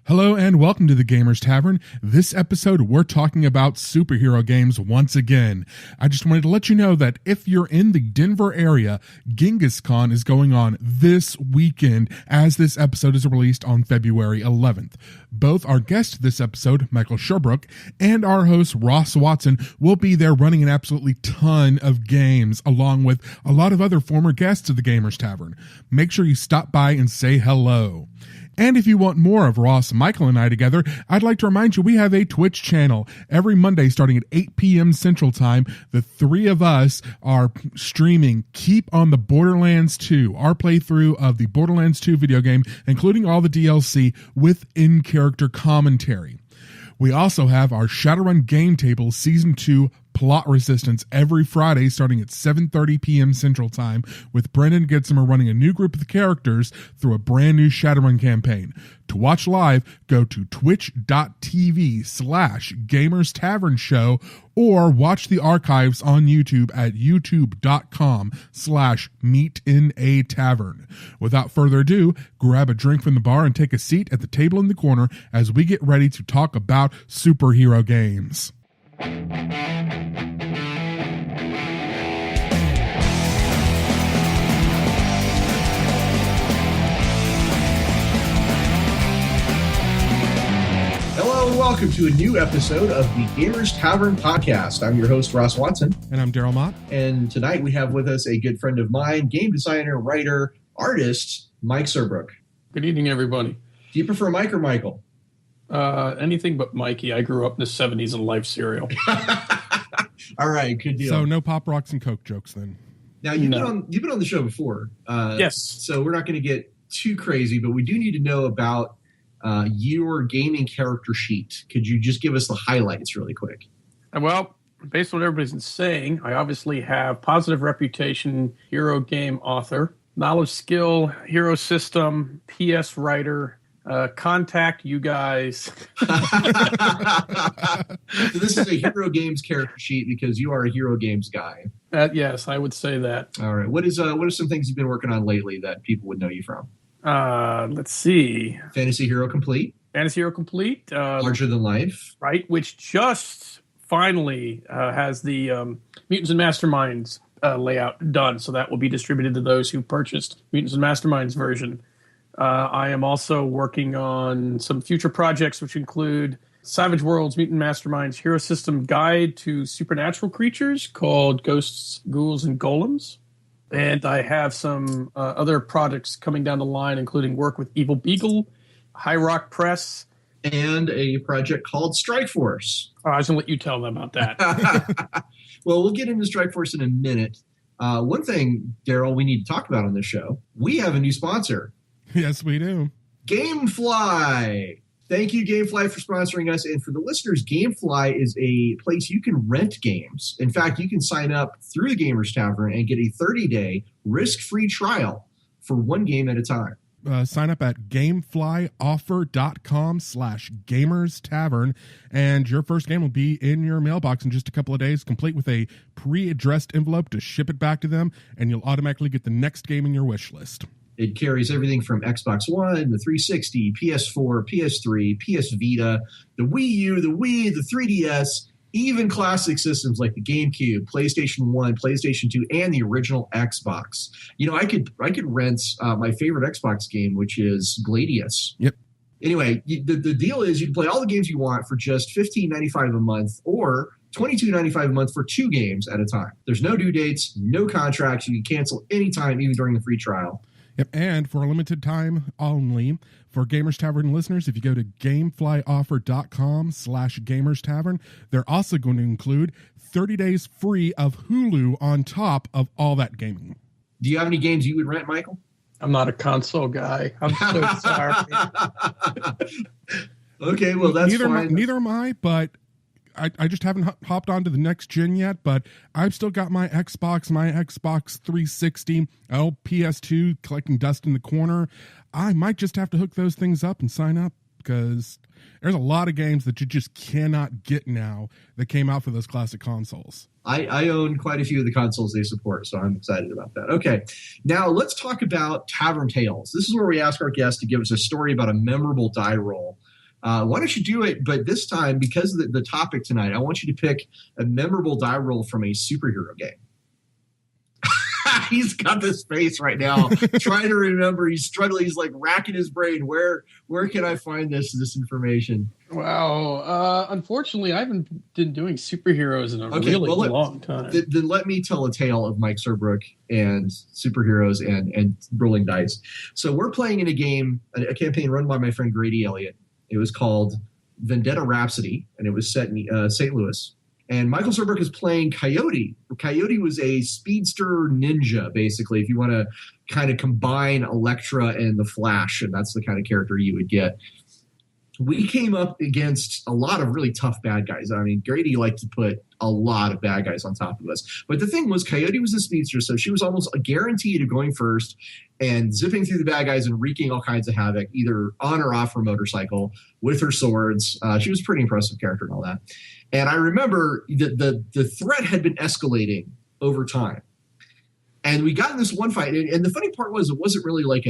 Hello and welcome to the Gamers Tavern. This episode, we're talking about superhero games once again. I just wanted to let you know that if you're in the Denver area, Genghis Khan is going on this weekend as this episode is released on February 11th. Both our guest this episode, Michael Surbrook, and our host, Ross Watson, will be there running an absolutely ton of games, along with a lot of other former guests of the Gamers Tavern. Make sure you stop by and say hello. And if you want more of Ross, Michael, and I together, I'd like to remind you we have a Twitch channel. Every Monday starting at 8 p.m. Central Time, the three of us are streaming Keep on the Borderlands 2, our playthrough of the Borderlands 2 video game, including all the DLC with in-character commentary. We also have our Shadowrun Game Table Season 2 Plot Resistance every Friday starting at 7:30 p.m. Central Time, with Brendan Gitzimer running a new group of characters through a brand new Shadowrun campaign. To watch live, go to twitch.tv/Gamers Tavern Show or watch the archives on YouTube at youtube.com/meetinaTavern. Without further ado, grab a drink from the bar and take a seat at the table in the corner as we get ready to talk about superhero games. Hello and welcome to a new episode of the Gamers Tavern Podcast. I'm your host, Ross Watson. And I'm Daryl Mott. And tonight we have with us a good friend of mine, game designer, writer, artist, Mike Surbrook. Good evening, everybody. Do you prefer Mike or Michael? Anything but Mikey. I grew up in the 70s and Life cereal. All right, good deal. So no Pop Rocks and Coke jokes then. Now, you've been on the show before. Yes. So we're not going to get too crazy, but we do need to know about your gaming character sheet. Could you just give us the highlights really quick? Well, based on what everybody's been saying, I obviously have positive reputation, hero game author, knowledge skill, hero system, PS writer, contact you guys. So this is a Hero Games character sheet because you are a Hero Games guy. Yes, I would say that. All right. What are some things you've been working on lately that people would know you from? Let's see. Fantasy Hero Complete. Fantasy Hero Complete. Larger Than Life. Right, which just finally has the Mutants and Masterminds layout done, so that will be distributed to those who purchased Mutants and Masterminds version. I am also working on some future projects, which include Savage Worlds, Mutant Masterminds, Hero System Guide to Supernatural Creatures called Ghosts, Ghouls, and Golems. And I have some other projects coming down the line, including work with Evil Beagle, High Rock Press. And a project called Strike Force. I was going to let you tell them about that. Well, we'll get into Strike Force in a minute. One thing, Daryl, we need to talk about on this show, we have a new sponsor. Yes, we do. Gamefly. Thank you, Gamefly, for sponsoring us. And for the listeners, Gamefly is a place you can rent games. In fact, you can sign up through the Gamers Tavern and get a 30-day risk-free trial for one game at a time. Sign up at gameflyoffer.com/Gamers Tavern, and your first game will be in your mailbox in just a couple of days, complete with a pre-addressed envelope to ship it back to them, and you'll automatically get the next game in your wish list. It carries everything from Xbox One, the 360, PS4, PS3, PS Vita, the Wii U, the Wii, the 3DS, even classic systems like the GameCube, PlayStation 1, PlayStation 2, and the original Xbox. You know, I could rent my favorite Xbox game, which is Gladius. Yep. Anyway, the deal is you can play all the games you want for just $15.95 a month or $22.95 a month for 2 games at a time. There's no due dates, no contracts. You can cancel anytime, even during the free trial. Yep, and for a limited time only, for Gamers Tavern listeners, if you go to gameflyoffer.com/Gamers Tavern, they're also going to include 30 days free of Hulu on top of all that gaming. Do you have any games you would rent, Michael? I'm not a console guy. I'm so sorry. Okay, well, that's fine. Neither am I, but I just haven't hopped on to the next gen yet, but I've still got my Xbox 360, old PS2 collecting dust in the corner. I might just have to hook those things up and sign up because there's a lot of games that you just cannot get now that came out for those classic consoles. I own quite a few of the consoles they support, so I'm excited about that. Okay, now let's talk about Tavern Kales. This is where we ask our guests to give us a story about a memorable die roll. Why don't you do it? But this time, because of the topic tonight, I want you to pick a memorable die roll from a superhero game. He's got this face right now, trying to remember. He's struggling. He's like racking his brain. Where can I find this information? Wow. Unfortunately, I haven't been doing superheroes in a really long time. Then let me tell a tale of Mike Surbrook and superheroes and rolling dice. So we're playing in a game, a campaign run by my friend Grady Elliott. It was called Vendetta Rhapsody, and it was set in St. Louis. And Michael Surbrook is playing Coyote. Coyote was a speedster ninja, basically, if you want to kind of combine Elektra and the Flash, and that's the kind of character you would get. We came up against a lot of really tough bad guys. I mean, Grady liked to put a lot of bad guys on top of us. But the thing was, Coyote was a speedster, so she was almost a guarantee to going first and zipping through the bad guys and wreaking all kinds of havoc, either on or off her motorcycle with her swords. She was a pretty impressive character and all that. And I remember the threat had been escalating over time. And we got in this one fight. And the funny part was, it wasn't really like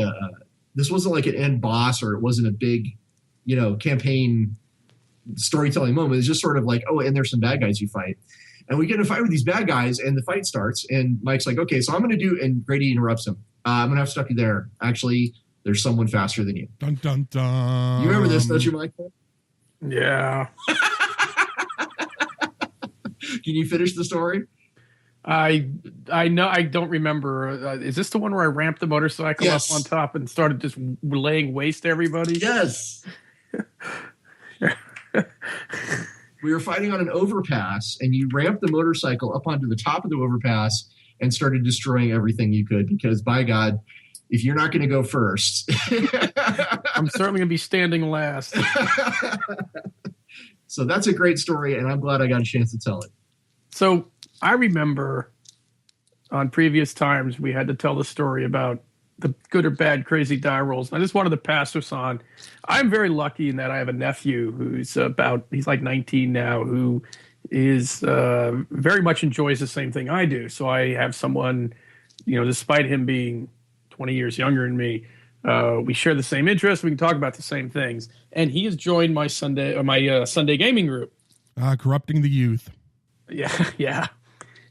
this wasn't like an end boss, or it wasn't a big, campaign storytelling moment. It's just sort of like, oh, and there's some bad guys you fight. And we get in a fight with these bad guys, and the fight starts, and Mike's like, okay, so I'm going to do, and Grady interrupts him. I'm going to have to stop you there. Actually, there's someone faster than you. Dun, dun, dun. You remember this, don't you, Michael? Yeah. Can you finish the story? I know. I don't remember. Is this the one where I ramped the motorcycle up on top and started just laying waste to everybody? Yes. We were fighting on an overpass, and you ramped the motorcycle up onto the top of the overpass and started destroying everything you could, because, by God, if you're not going to go first. I'm certainly going to be standing last. So that's a great story, and I'm glad I got a chance to tell it. So I remember on previous times we had to tell the story about the good or bad crazy die rolls. And I just wanted to pass this on. I'm very lucky in that I have a nephew who's he's like 19 now, who is very much enjoys the same thing I do. So I have someone, despite him being 20 years younger than me, we share the same interests. We can talk about the same things. And he has joined my Sunday gaming group. Corrupting the youth. Yeah.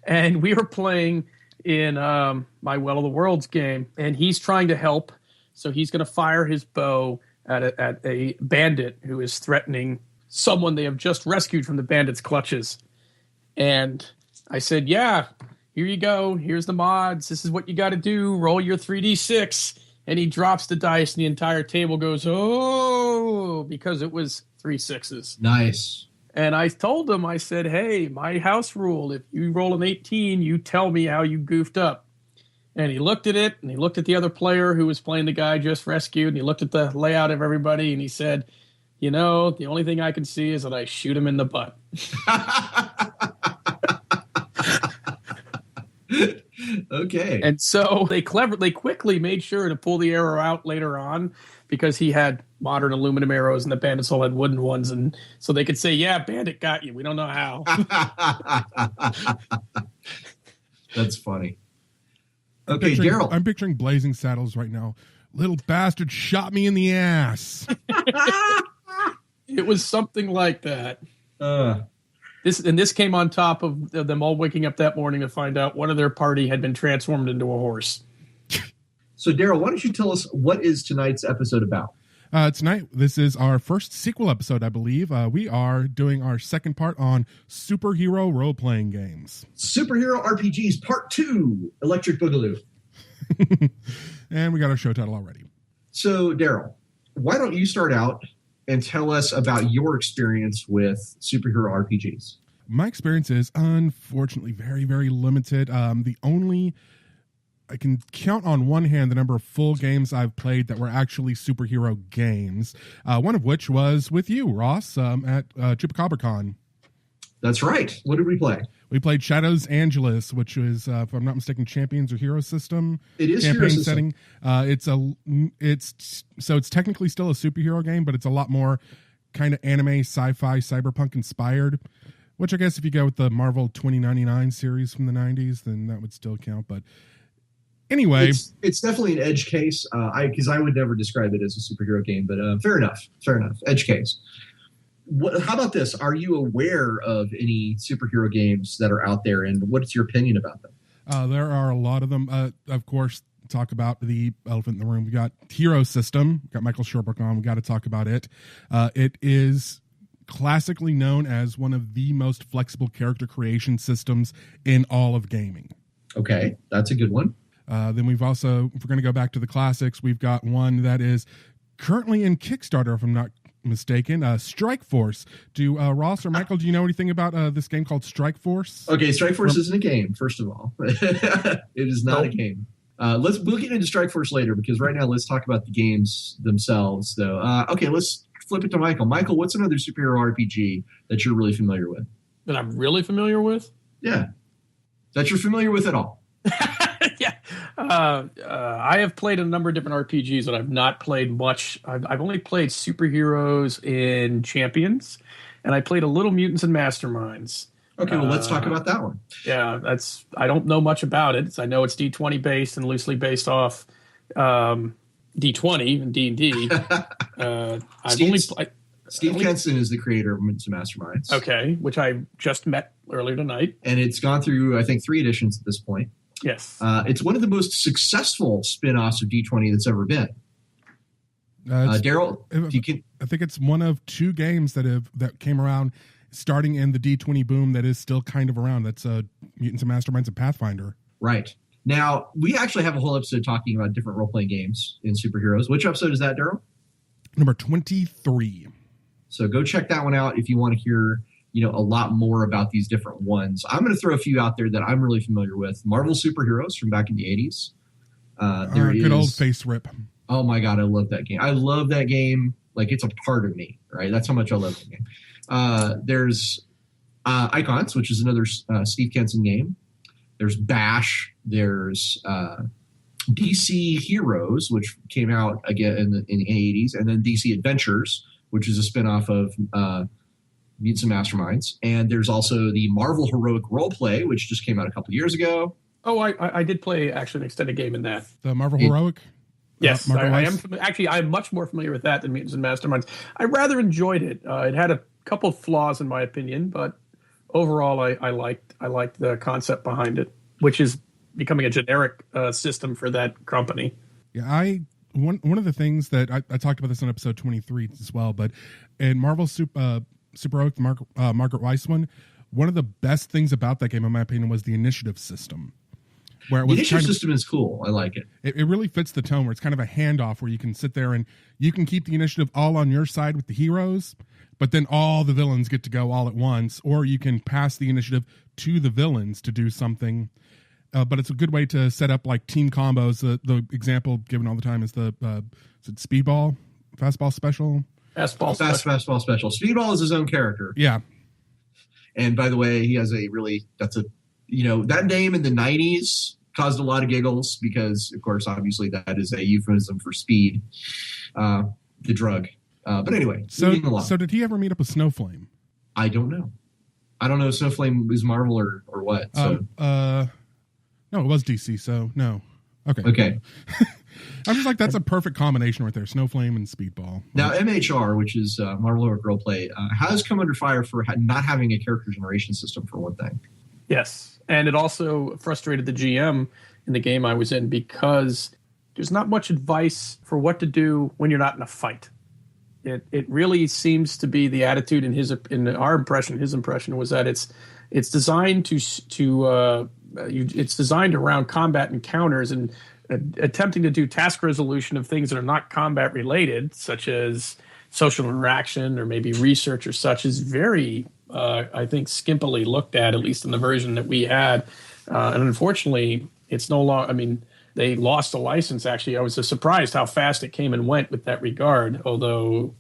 And we were playing in my Well of the Worlds game, and he's trying to help. So he's going to fire his bow at a bandit who is threatening someone they have just rescued from the bandit's clutches. And I said, yeah, here you go. Here's the mods. This is what you got to do. Roll your 3d6. And he drops the dice, and the entire table goes, oh, because it was 3 6s. Nice. And I told him, I said, hey, my house rule, if you roll an 18, you tell me how you goofed up. And he looked at it, and he looked at the other player who was playing the guy just rescued, and he looked at the layout of everybody, and he said, the only thing I can see is that I shoot him in the butt. Okay. And so they quickly made sure to pull the arrow out later on, because he had modern aluminum arrows and the bandits all had wooden ones. And so they could say, yeah, bandit got you. We don't know how. That's funny. Okay, Daryl. I'm picturing Blazing Saddles right now. Little bastard shot me in the ass. It was something like that. This came on top of them all waking up that morning to find out one of their party had been transformed into a horse. So, Daryl, why don't you tell us what is tonight's episode about? Tonight, this is our first sequel episode, I believe. We are doing our second part on superhero role-playing games. Superhero RPGs Part 2, Electric Boogaloo. And we got our show title already. So, Daryl, why don't you start out and tell us about your experience with superhero RPGs? My experience is unfortunately very, very limited. I can count on one hand the number of full games I've played that were actually superhero games, one of which was with you, Ross, at ChupacabraCon. That's right. What did we play? We played Shadows Angelus, which is, if I'm not mistaken, Champions or Hero System. It is campaign Hero System. setting. It's technically still a superhero game, but it's a lot more kind of anime, sci-fi, cyberpunk inspired. Which I guess if you go with the Marvel 2099 series from the 90s, then that would still count. But Anyway, it's definitely an edge case. Because I would never describe it as a superhero game, but fair enough. Edge case. How about this? Are you aware of any superhero games that are out there, and what's your opinion about them? There are a lot of them. Of course, talk about the elephant in the room. We got Hero System. We got Michael Surbrook on. We got to talk about it. It is classically known as one of the most flexible character creation systems in all of gaming. Okay, that's a good one. Then we've also, if we're going to go back to the classics, we've got one that is currently in Kickstarter, if I'm not mistaken, Strike Force. Do Ross or Michael, do you know anything about this game called Strike Force? Okay, Strike Force isn't a game, first of all. It is not a game. We'll get into Strike Force later, because right now let's talk about the games themselves, though. Okay, let's flip it to Michael. Michael, what's another superhero RPG that you're really familiar with? That I'm really familiar with? Yeah. That you're familiar with at all? Yeah. I have played a number of different RPGs, but I've not played much. I've only played superheroes in Champions, and I played a little Mutants and Masterminds. Okay, well, let's talk about that one. Yeah, I don't know much about it. I know it's D20 based and loosely based off D20 and D&D. Steve Kenson is the creator of Mutant Masterminds. Okay, which I just met earlier tonight. And it's gone through, I think, 3 editions at this point. Yes. It's one of the most successful spin-offs of D20 that's ever been. Daryl, I think it's one of 2 games that came around starting in the D20 boom that is still kind of around. That's Mutants and Masterminds and Pathfinder. Right. Now, we actually have a whole episode talking about different role-playing games in superheroes. Which episode is that, Daryl? Number 23. So go check that one out if you want to hear, a lot more about these different ones. I'm going to throw a few out there that I'm really familiar with. Marvel Superheroes from back in the 80s. Good old face rip. Oh my God, I love that game. I love that game. Like, it's a part of me, right? That's how much I love that game. There's Icons, which is another Steve Kenson game. There's Bash. There's DC Heroes, which came out again in the 80s. And then DC Adventures, which is a spinoff of Mutants and Masterminds. And there's also the Marvel Heroic Roleplay, which just came out a couple years ago. Oh, I did play actually an extended game in that. The Marvel Heroic? Yes, I am. Actually, I'm much more familiar with that than Mutants and Masterminds. I rather enjoyed it. It had a couple of flaws, in my opinion, but overall, I liked the concept behind it, which is becoming a generic system for that company. Yeah, one of the things that I talked about this on episode 23 as well, but in Marvel Super Oak, Margaret Weiss one of the best things about that game, in my opinion, was the initiative system. Where it was the initiative system is cool. I like it. It really fits the tone where it's kind of a handoff where you can sit there and you can keep the initiative all on your side with the heroes, but then all the villains get to go all at once, or you can pass the initiative to the villains to do something. But it's a good way to set up like team combos. The example given all the time is is it Speedball, Fastball Special? Fastball Special. Speedball is his own character. Yeah. And by the way, he has that name in the 90s caused a lot of giggles because, of course, obviously that is a euphemism for speed, the drug. But anyway, so did he ever meet up with Snowflame? I don't know. I don't know if Snowflame is Marvel or what. So. No, it was DC, so no. Okay. I'm just like, that's a perfect combination right there, Snowflame and Speedball. Now, MHR, which is Marvel Heroic Roleplay, has come under fire for not having a character generation system, for one thing. Yes, and it also frustrated the GM in the game I was in because there's not much advice for what to do when you're not in a fight. It really seems to be the attitude in our impression. His impression was that it's designed it's designed around combat encounters and attempting to do task resolution of things that are not combat related, such as social interaction or maybe research or such, is very, I think, skimpily looked at least in the version that we had. And unfortunately, it's no longer, they lost the license, actually. I was surprised how fast it came and went with that regard. Although,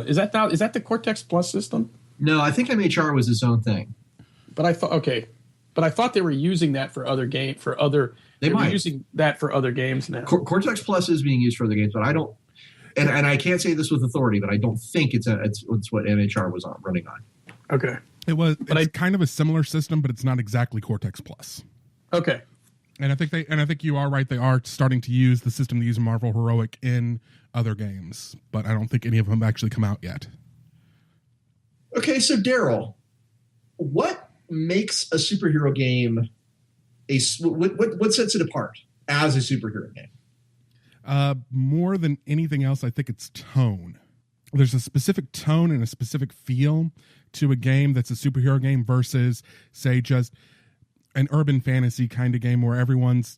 is that the Cortex Plus system? No, I think MHR was its own thing. But I thought they were using that for other They might be using that for other games now. Cortex Plus is being used for other games, but I don't. And I can't say this with authority, but I don't think it's what MHR was running on. Okay, it's kind of a similar system, but it's not exactly Cortex Plus. Okay. And I think you are right. They are starting to use the system to use Marvel Heroic in other games, but I don't think any of them have actually come out yet. Okay, so Daryl, what makes a superhero game what sets it apart as a superhero game? More than anything else, I think it's tone. There's a specific tone and a specific feel to a game that's a superhero game versus, say, just an urban fantasy kind of game where everyone's,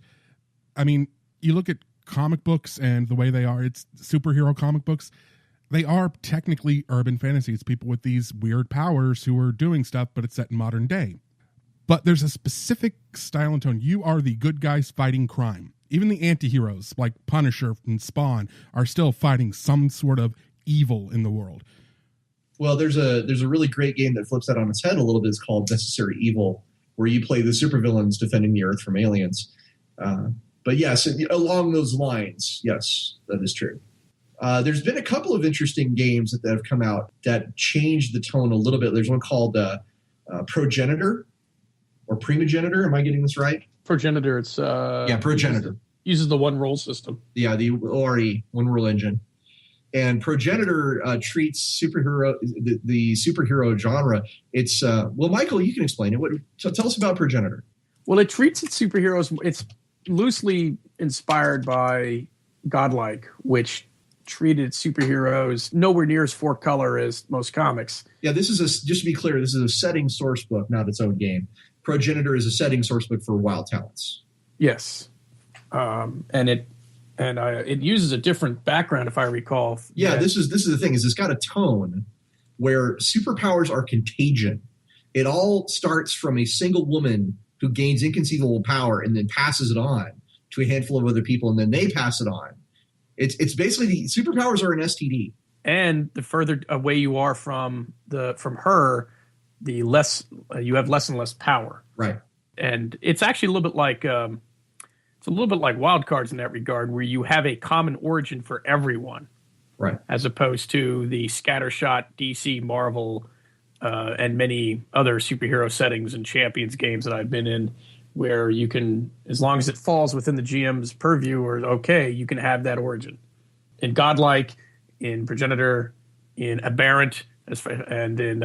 I mean, you look at comic books and the way they are, it's superhero comic books. They are technically urban fantasy. It's people with these weird powers who are doing stuff, but it's set in modern day. But there's a specific style and tone. You are the good guys fighting crime. Even the anti-heroes like Punisher and Spawn are still fighting some sort of evil in the world. Well, there's a really great game that flips that on its head a little bit. It's called Necessary Evil, where you play the supervillains defending the Earth from aliens. But yes, along those lines, yes, that is true. There's been a couple of interesting games that have come out that changed the tone a little bit. There's one called Progenitor or Primogenitor. Am I getting this right? Progenitor. It's Progenitor uses the one roll system. Yeah, the ORE one rule engine. And Progenitor treats the superhero genre. It's Michael, you can explain it. Tell us about Progenitor. Well, it treats its superheroes. It's loosely inspired by Godlike, which treated superheroes nowhere near as four color as most comics. Yeah, just to be clear, this is a setting source book, not its own game. Progenitor is a setting source book for Wild Talents. Yes, and it uses a different background, if I recall. Yeah, this is the thing. Is it's got a tone where superpowers are contagion. It all starts from a single woman who gains inconceivable power and then passes it on to a handful of other people, and then they pass it on. It's basically the superpowers are an STD. And the further away you are from her, the less you have less and less power. Right. And it's actually a little bit like Wild Cards in that regard, where you have a common origin for everyone. Right. As opposed to the scattershot DC, Marvel, and many other superhero settings and Champions games that I've been in, where you can, as long as it falls within the GM's purview or okay, you can have that origin. In Godlike, in Progenitor, in Aberrant, and in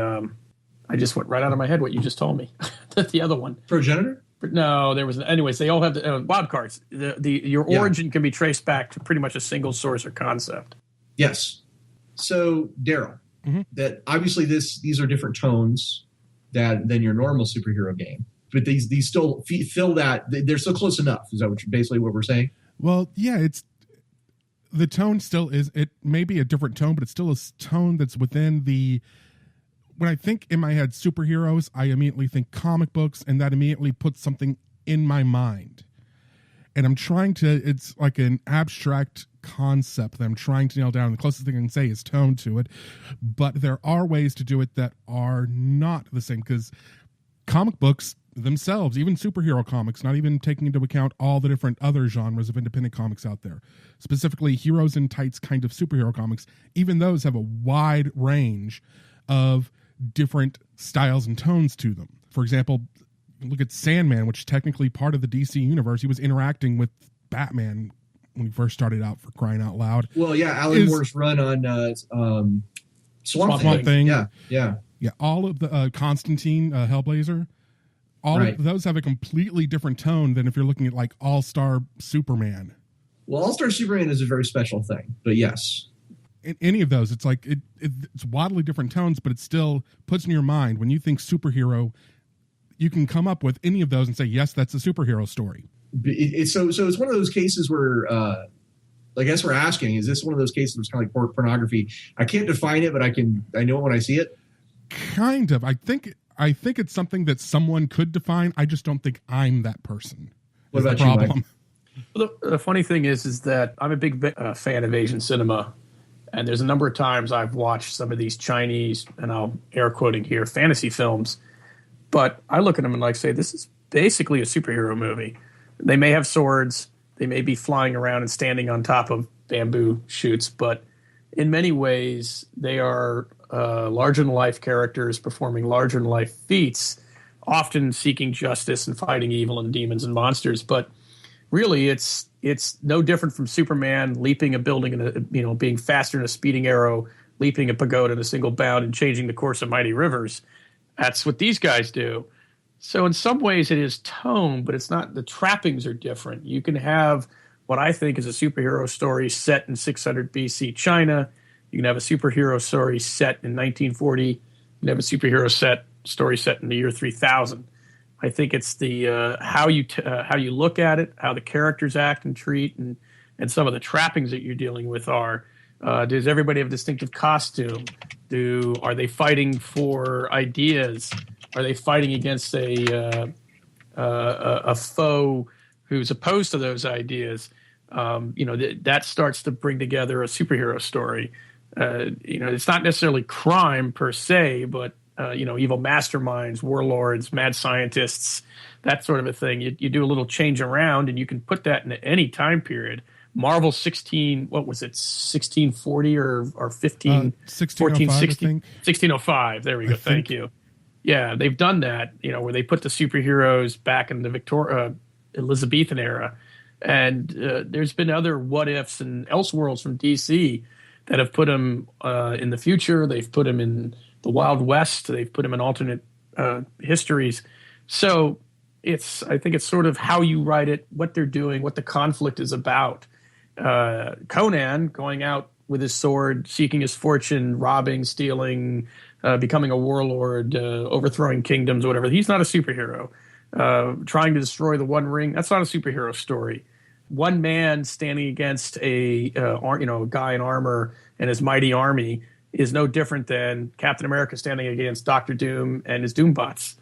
I just went right out of my head what you just told me. The other one. Progenitor? No, there was. Anyways, they all have the wild cards. Your origin can be traced back to pretty much a single source or concept. Yes. So, Daryl, that obviously these are different tones than your normal superhero game, but these still feel that they're still close enough. Is that basically what we're saying? Well, yeah, it's the tone still is. It may be a different tone, but it's still a tone that's within the. When I think in my head superheroes, I immediately think comic books, and that immediately puts something in my mind. And I'm trying to, it's like an abstract concept that I'm trying to nail down. The closest thing I can say is tone to it. But there are ways to do it that are not the same, because comic books themselves, even superhero comics, not even taking into account all the different other genres of independent comics out there, specifically heroes in tights kind of superhero comics, even those have a wide range of different styles and tones to them. For example, look at Sandman, which is technically part of the DC universe. He was interacting with Batman when he first started out, for crying out loud. Well, yeah, Alan Moore's run on Swamp Thing. Yeah. All of the Constantine, Hellblazer, all of those have a completely different tone than if you're looking at like All-Star Superman. Well, All-Star Superman is a very special thing, but yes. In any of those, it's like it's wildly different tones, but it still puts in your mind when you think superhero, you can come up with any of those and say, yes, that's a superhero story. So it's one of those cases where, I guess we're asking, is this one of those cases where it's kind of like pornography? I can't define it, but I know it when I see it. Kind of. I think it's something that someone could define. I just don't think I'm that person. What about you, Mike? Well, the funny thing is that I'm a big fan of Asian cinema. And there's a number of times I've watched some of these Chinese, and I'll air quoting here, fantasy films. But I look at them and say, this is basically a superhero movie. They may have swords. They may be flying around and standing on top of bamboo shoots. But in many ways, they are larger-than-life characters performing larger-than-life feats, often seeking justice and fighting evil and demons and monsters. But really it's no different from Superman leaping a building and being faster than a speeding arrow, leaping a pagoda in a single bound, and changing the course of mighty rivers. That's what these guys do. So in some ways it is tone, but it's not. The trappings are different. You can have what I think is a superhero story set in 600 BC China. You can have a superhero story set in 1940. You can have a superhero story set in the year 3000. I think it's the how you look at it, how the characters act and treat, and some of the trappings that you're dealing with are. Does everybody have a distinctive costume? Are they fighting for ideas? Are they fighting against a foe who's opposed to those ideas? That starts to bring together a superhero story. It's not necessarily crime per se, but evil masterminds, warlords, mad scientists, that sort of a thing. You do a little change around, and you can put that in any time period. Marvel 1640 or 15, 14, 16, 1605. There we go. Thank you. Yeah, they've done that, where they put the superheroes back in the Elizabethan era. And there's been other what ifs and Elseworlds from DC that have put them in the future. They've put them in the Wild West. They've put them in alternate histories. So I think it's sort of how you write it, what they're doing, what the conflict is about. Conan going out with his sword, seeking his fortune, robbing, stealing, becoming a warlord, overthrowing kingdoms, whatever. He's not a superhero. Trying to destroy the One Ring, that's not a superhero story. One man standing against a guy in armor and his mighty army is no different than Captain America standing against Doctor Doom and his Doombots.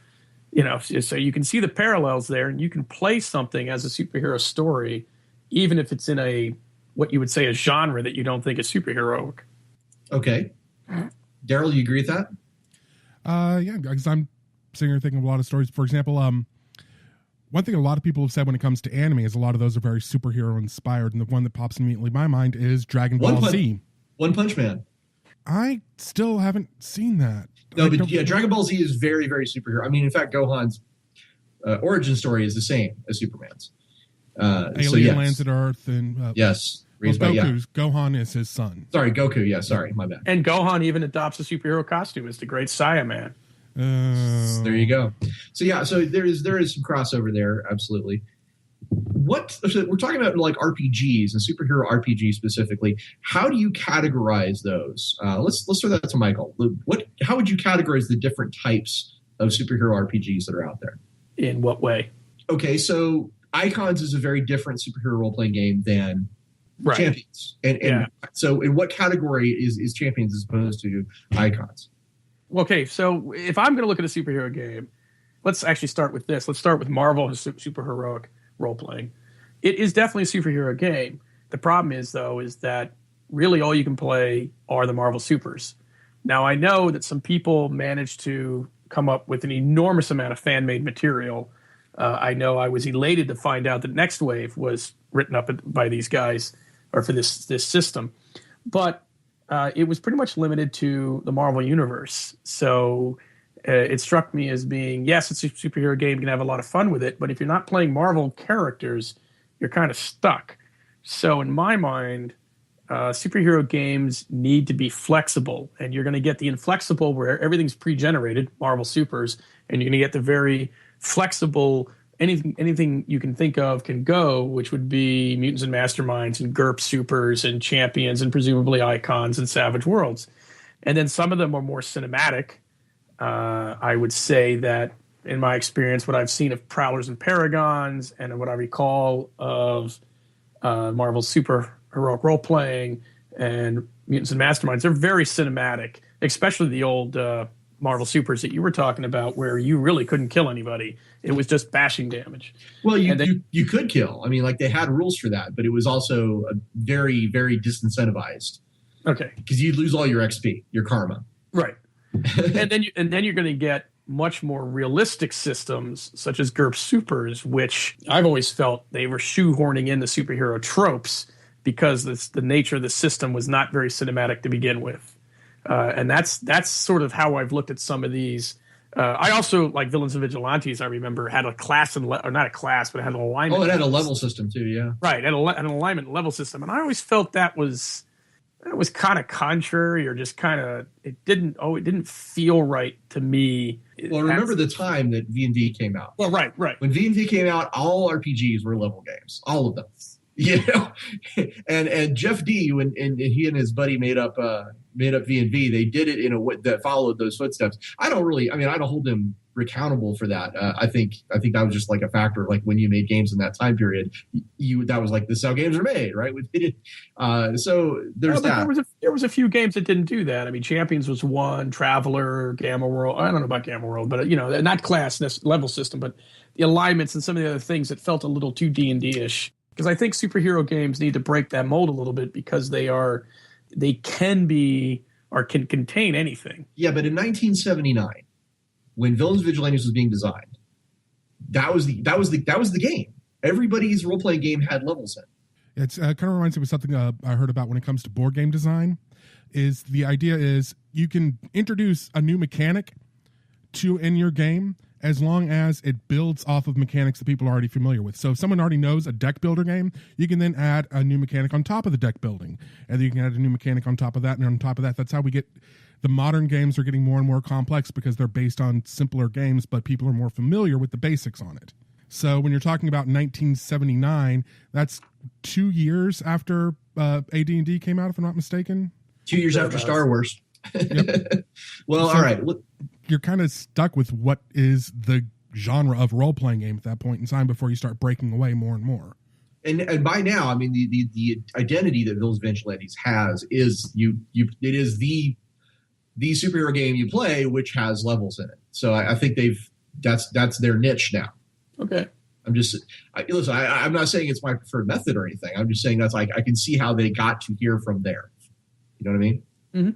So you can see the parallels there, and you can play something as a superhero story, even if it's in what you would say a genre that you don't think is superheroic. Okay. Daryl, you agree with that? Yeah, because I'm sitting here thinking of a lot of stories. For example, one thing a lot of people have said when it comes to anime is a lot of those are very superhero inspired, and the one that pops immediately in my mind is Dragon Ball Z. One Punch Man. I still haven't seen that. No, but yeah, Dragon Ball Z is very, very superhero. I mean, in fact, Gohan's origin story is the same as Superman's. Alien lands at Earth, and yes. Gohan is his son. Sorry, Goku. Yeah, sorry, my bad. And Gohan even adopts a superhero costume as the Great Saiyaman. There you go. So there is some crossover there, absolutely. So we're talking about like RPGs and superhero RPGs specifically. How do you categorize those? Let's throw that to Michael. How would you categorize the different types of superhero RPGs that are out there? In what way? Okay, so Icons is a very different superhero role-playing game than Champions. And so in what category is Champions as opposed to Icons? Okay, so if I'm going to look at a superhero game, let's actually start with this. Let's start with Marvel superheroic role-playing. It is definitely a superhero game. The problem is that really all you can play are the Marvel Supers. Now, I know that some people managed to come up with an enormous amount of fan-made material. I know I was elated to find out that Next Wave was written up by these guys, or for this system. But it was pretty much limited to the Marvel Universe. So it struck me as being, yes, it's a superhero game. You can have a lot of fun with it. But if you're not playing Marvel characters, you're kind of stuck. So in my mind, superhero games need to be flexible. And you're going to get the inflexible where everything's pre-generated, Marvel Supers, and you're going to get the very flexible, anything you can think of can go, which would be Mutants and Masterminds and GURP Supers and Champions and presumably Icons and Savage Worlds. And then some of them are more cinematic. I would say that in my experience, what I've seen of Prowlers and Paragons and what I recall of Marvel's super heroic role-playing and Mutants and Masterminds, they're very cinematic, especially the old Marvel Supers that you were talking about, where you really couldn't kill anybody. It was just bashing damage. Well, you could kill. I mean, like they had rules for that, but it was also very, very disincentivized. Okay, because you'd lose all your XP, your karma. Right, and then you're going to get much more realistic systems such as GURP Supers, which I've always felt they were shoehorning in the superhero tropes because the nature of the system was not very cinematic to begin with. And that's sort of how I've looked at some of these I also like Villains and Vigilantes. I remember had a class or not a class, but it had an alignment. Oh, it had a level system too. Yeah, right. It had an alignment level system, and I always felt that was kind of contrary, or just kind of it didn't feel right to me. Well, remember the time that V&V came out. Well, right. When V&V came out, all RPGs were level games, all of them. You know, and Jeff D, when he and his buddy made up V&V, they did it in a way that followed those footsteps. I don't hold him accountable for that. I think that was just like a factor. Like when you made games in that time period, that was like this is how games are made, right? So there's that. There was a few games that didn't do that. I mean, Champions was one, Traveler, Gamma World. I don't know about Gamma World, but not class level system, but the alignments and some of the other things that felt a little too D&D-ish. Because I think superhero games need to break that mold a little bit because they can be or can contain anything. Yeah, but in 1979, when Villains Vigilantes was being designed, that was the game. Everybody's role playing game had levels in. It's kind of reminds me of something I heard about when it comes to board game design. Is the idea is you can introduce a new mechanic in your game, as long as it builds off of mechanics that people are already familiar with. So if someone already knows a deck builder game, you can then add a new mechanic on top of the deck building. And then you can add a new mechanic on top of that. And on top of that, that's how we get the modern games are getting more and more complex because they're based on simpler games, but people are more familiar with the basics on it. So when you're talking about 1979, that's 2 years after AD&D came out, if I'm not mistaken. 2 years after Star Wars. Yep. Well, so, all right. You're kind of stuck with what is the genre of role-playing game at that point in time before you start breaking away more and more. And by now, I mean, the identity that Villains Vigilantes has is it is the superhero game you play, which has levels in it. So I think that's their niche now. Okay. I'm not saying it's my preferred method or anything. I'm just saying that's like I can see how they got to here from there. You know what I mean? Mm-hmm.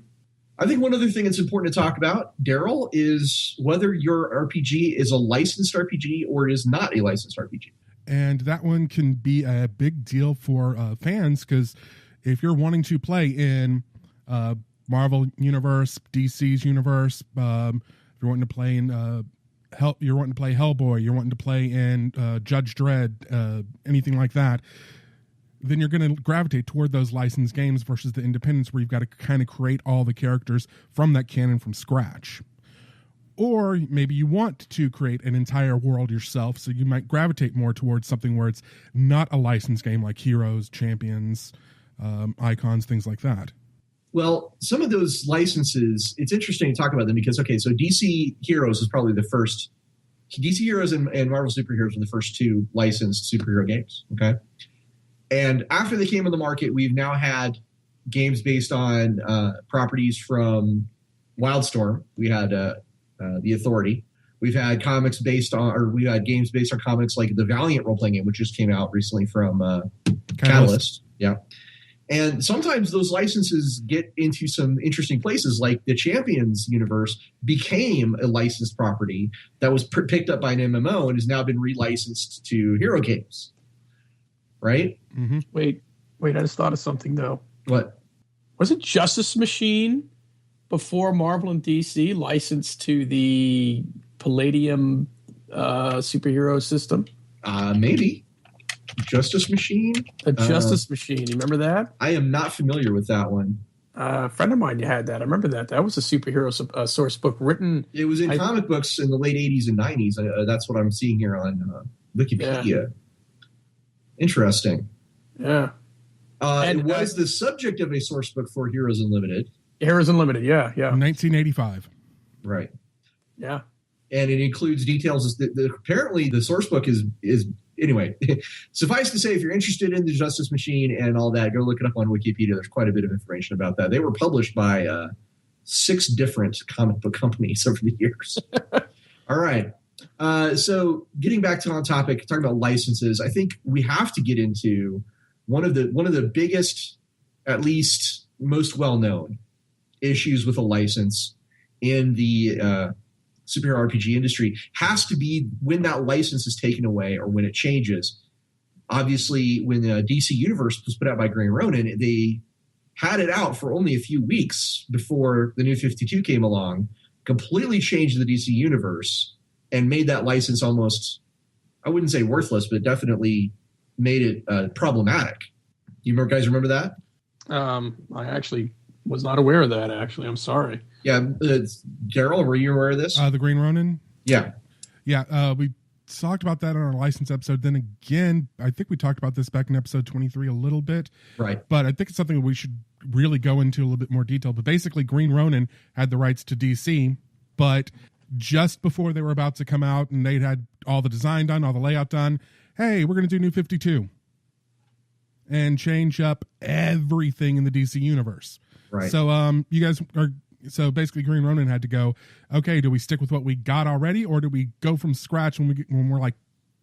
I think one other thing that's important to talk about, Daryl, is whether your RPG is a licensed RPG or is not a licensed RPG. And that one can be a big deal for fans, because if you're wanting to play in Marvel Universe, DC's Universe, if you're wanting to play in you're wanting to play Hellboy, you're wanting to play in Judge Dredd, anything like that, then you're going to gravitate toward those licensed games versus the independents where you've got to kind of create all the characters from that canon from scratch. Or maybe you want to create an entire world yourself, so you might gravitate more towards something where it's not a licensed game like Heroes, Champions, Icons, things like that. Well, some of those licenses, it's interesting to talk about them because, okay, so DC Heroes is probably the first. DC Heroes and Marvel Superheroes were the first two licensed superhero games, okay? And after they came on the market, we've now had games based on properties from Wildstorm. We had The Authority. We've had games based on comics like the Valiant role-playing game, which just came out recently from Catalyst. Yeah. And sometimes those licenses get into some interesting places, like the Champions universe became a licensed property that was picked up by an MMO and has now been relicensed to hero games. Right? Mm-hmm. Wait, I just thought of something, though. What? Was it Justice Machine before Marvel and DC licensed to the Palladium superhero system? Maybe. Justice Machine? Justice Machine. You remember that? I am not familiar with that one. A friend of mine had that. I remember that. That was a superhero source book written. It was in comic books in the late 80s and 90s. That's what I'm seeing here on Wikipedia. Yeah. Interesting. Yeah. It was the subject of a source book for Heroes Unlimited. Heroes Unlimited, yeah. 1985. Right. Yeah. And it includes details. Apparently, the source book is anyway. Suffice to say, if you're interested in the Justice Machine and all that, go look it up on Wikipedia. There's quite a bit of information about that. They were published by 6 different comic book companies over the years. All right. So getting back to on topic, talking about licenses, I think we have to get into one of the biggest, at least most well-known issues with a license in the superhero RPG industry has to be when that license is taken away or when it changes. Obviously, when the DC Universe was put out by Green Ronin, they had it out for only a few weeks before the New 52 came along. completely changed the DC universe and made that license almost, I wouldn't say worthless, but definitely made it problematic. You guys remember that? I actually was not aware of that, actually. I'm sorry. Yeah. Daryl, were you aware of this? The Green Ronin? Yeah. Yeah, we talked about that on our license episode. Then again, I think we talked about this back in episode 23 a little bit. Right. But I think it's something that we should really go into a little bit more detail. But basically, Green Ronin had the rights to DC, but just before they were about to come out and they'd had all the design done, all the layout done, hey, we're going to do New 52 and change up everything in the DC universe. Right. So you guys are... So basically, Green Ronin had to go, okay, do we stick with what we got already, or do we go from scratch when we're like,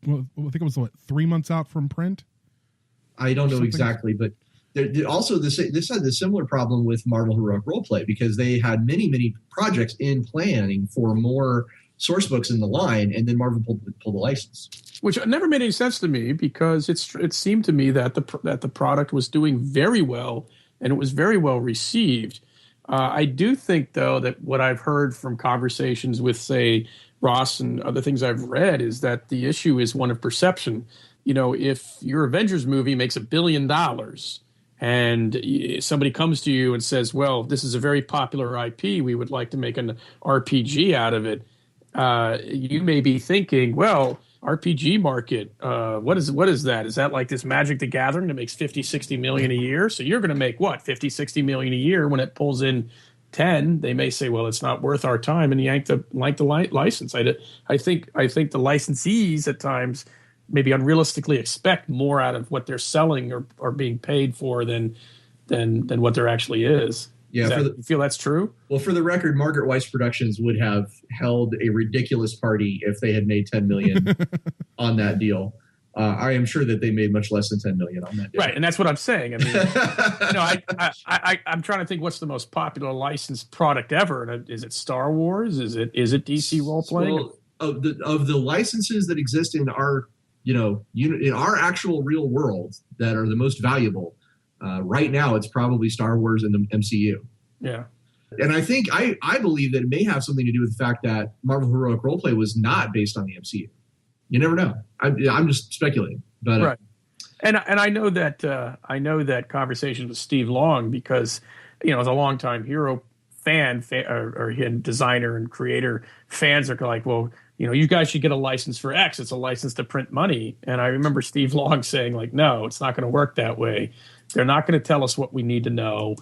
well, I think it was 3 months out from print? I don't know exactly, but also this had the similar problem with Marvel Heroic Roleplay, because they had many projects in planning for more source books in the line, and then Marvel pulled the license. Which never made any sense to me, because it seemed to me that the product was doing very well, and it was very well received. I do think, though, that what I've heard from conversations with, say, Ross and other things I've read is that the issue is one of perception. You know, if your Avengers movie makes $1 billion and somebody comes to you and says, well, this is a very popular IP, we would like to make an RPG out of it, you may be thinking, well, RPG market, what is that? Is that like this Magic the Gathering that makes 50, 60 million a year? So you're going to make what, 50, 60 million a year? When it pulls in 10, they may say, well, it's not worth our time, and yank the license. I think the licensees at times maybe unrealistically expect more out of what they're selling or being paid for than what there actually is. Yeah, you feel that's true? Well, for the record, Margaret Weis Productions would have held a ridiculous party if they had made $10 million on that deal. I am sure that they made much less than $10 million on that deal. Right, and that's what I'm saying. I mean, I'm trying to think what's the most popular licensed product ever. Is it Star Wars? Is it DC role playing? Well, of the licenses that exist in our in our actual real world that are the most valuable. Right now, it's probably Star Wars and the MCU. Yeah. And I think I believe that it may have something to do with the fact that Marvel Heroic Roleplay was not based on the MCU. You never know. I'm just speculating. But right. And I know that conversation with Steve Long, because as a longtime Hero fan or designer and creator, fans are like, well, you guys should get a license for X. It's a license to print money. And I remember Steve Long saying, like, no, it's not going to work that way. They're not going to tell us what we need to know.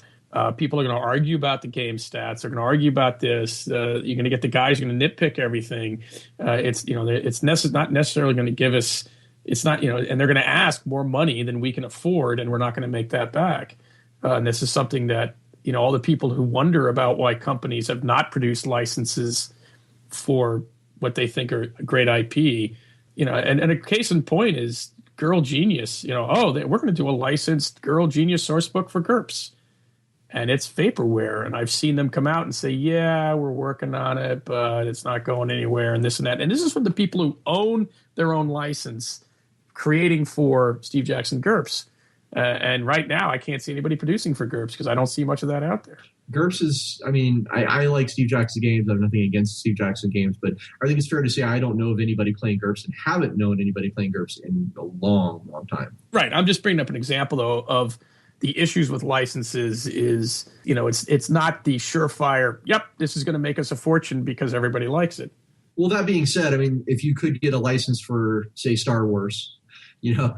People are going to argue about the game stats. They're going to argue about this. You're going to get the guys who are going to nitpick everything. It's not necessarily going to give us. It's not and they're going to ask more money than we can afford, and we're not going to make that back. And this is something that all the people who wonder about why companies have not produced licenses for what they think are great IP. And a case in point is Girl Genius. We're going to do a licensed Girl Genius sourcebook for GURPS. And it's vaporware. And I've seen them come out and say, yeah, we're working on it, but it's not going anywhere, and this and that. And this is from the people who own their own license, creating for Steve Jackson GURPS. And right now, I can't see anybody producing for GURPS because I don't see much of that out there. GURPS is, I like Steve Jackson games. I have nothing against Steve Jackson games, but I think it's fair to say I don't know of anybody playing GURPS and haven't known anybody playing GURPS in a long, long time. Right. I'm just bringing up an example, though, of the issues with licenses is, it's not the surefire, yep, this is going to make us a fortune because everybody likes it. Well, that being said, if you could get a license for, say, Star Wars, there's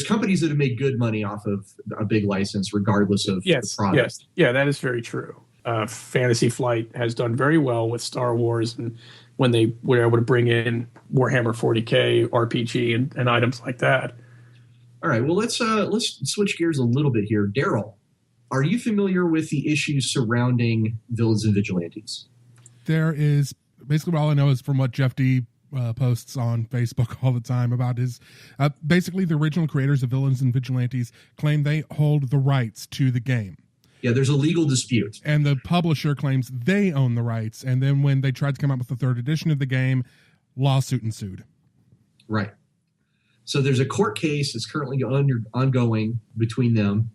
companies that have made good money off of a big license, regardless of the product. Yes, yeah, that is very true. Fantasy Flight has done very well with Star Wars, and when they were able to bring in Warhammer 40K RPG and items like that. All right, well, let's switch gears a little bit here. Daryl, are you familiar with the issues surrounding villains and vigilantes? There is basically all I know is from what Jeff D posts on Facebook all the time about his basically the original creators of Villains and Vigilantes claim they hold the rights to the game. Yeah, there's a legal dispute. And the publisher claims they own the rights, and then when they tried to come up with the third edition of the game, lawsuit ensued. Right. So there's a court case that's currently ongoing between them,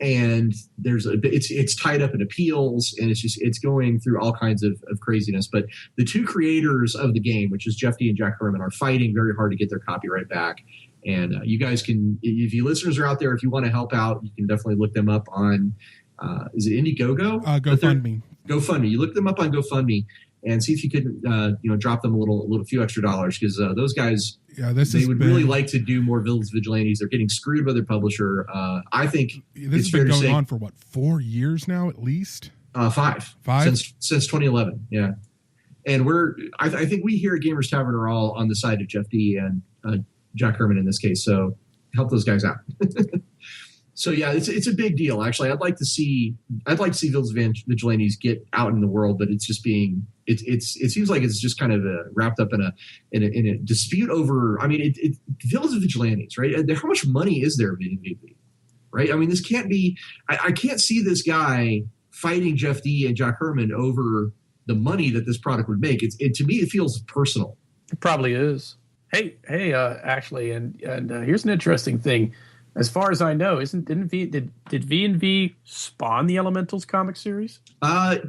and it's tied up in appeals, and it's going through all kinds of craziness. But the two creators of the game, which is Jeff D and Jack Herman, are fighting very hard to get their copyright back. And you guys can, if you listeners are out there, if you want to help out, you can definitely look them up on is it Indiegogo? GoFundMe. GoFundMe. You look them up on GoFundMe and see if you could drop them a few extra dollars, because those guys, they would really like to do more Vigilantes. They're getting screwed by their publisher. I think this has been going on for 4 years now at least. 5 since 2011. Yeah, and I think we here at Gamers Tavern are all on the side of Jeff D and Jack Herman in this case. So help those guys out. So yeah, it's a big deal. Actually, I'd like to see Vigilantes get out in the world, but it's just it seems like it's just kind of wrapped up in a dispute over. I mean, Village of Vigilantes, right? How much money is there in VV, right? I mean, this can't be. I can't see this guy fighting Jeff D and Jack Herman over the money that this product would make. To me, it feels personal. It probably is. Hey, actually, and here's an interesting thing. As far as I know, did V&V spawn the Elementals comic series?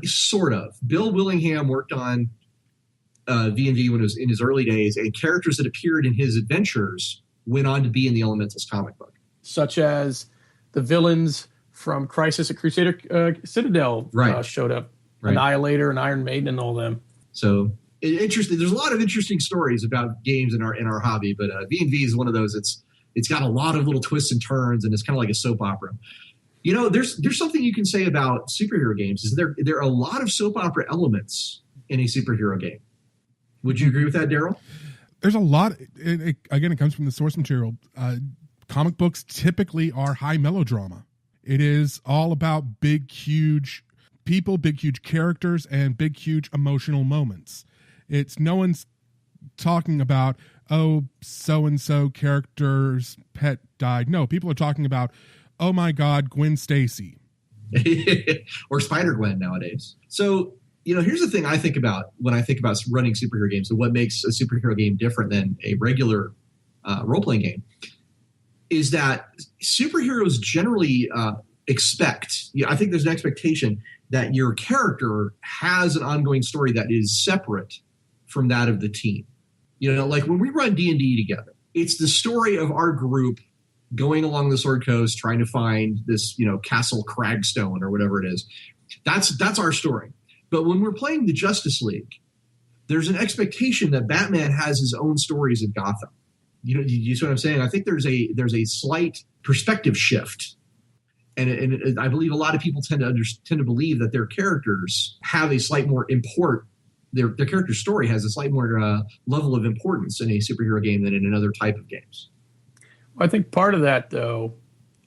Sort of. Bill Willingham worked on V&V when it was in his early days, and characters that appeared in his adventures went on to be in the Elementals comic book, such as the villains from Crisis at Crusader Citadel showed up, Annihilator and Iron Maiden and all them. So interesting. There's a lot of interesting stories about games in our hobby, but V&V is one of those. It's got a lot of little twists and turns, and it's kind of like a soap opera. You know, there's something you can say about superhero games is there are a lot of soap opera elements in a superhero game. Would you agree with that, Daryl? There's a lot. Again, it comes from the source material. Comic books typically are high melodrama. It is all about big, huge people, big, huge characters, and big, huge emotional moments. It's no one's talking about, oh, so-and-so character's pet died. No, people are talking about, oh my God, Gwen Stacy. Or Spider-Gwen nowadays. So, here's the thing I think about when I think about running superhero games and what makes a superhero game different than a regular role-playing game is that superheroes generally expect, I think there's an expectation that your character has an ongoing story that is separate from that of the team. Like when we run D&D together, it's the story of our group going along the Sword Coast trying to find this, Castle Cragstone or whatever it is. That's our story. But when we're playing the Justice League, there's an expectation that Batman has his own stories in Gotham. You see what I'm saying? I think there's a slight perspective shift. And I believe a lot of people tend to believe that their characters have a slight more import. Their character story has a slight more level of importance in a superhero game than in another type of games. Well, I think part of that, though,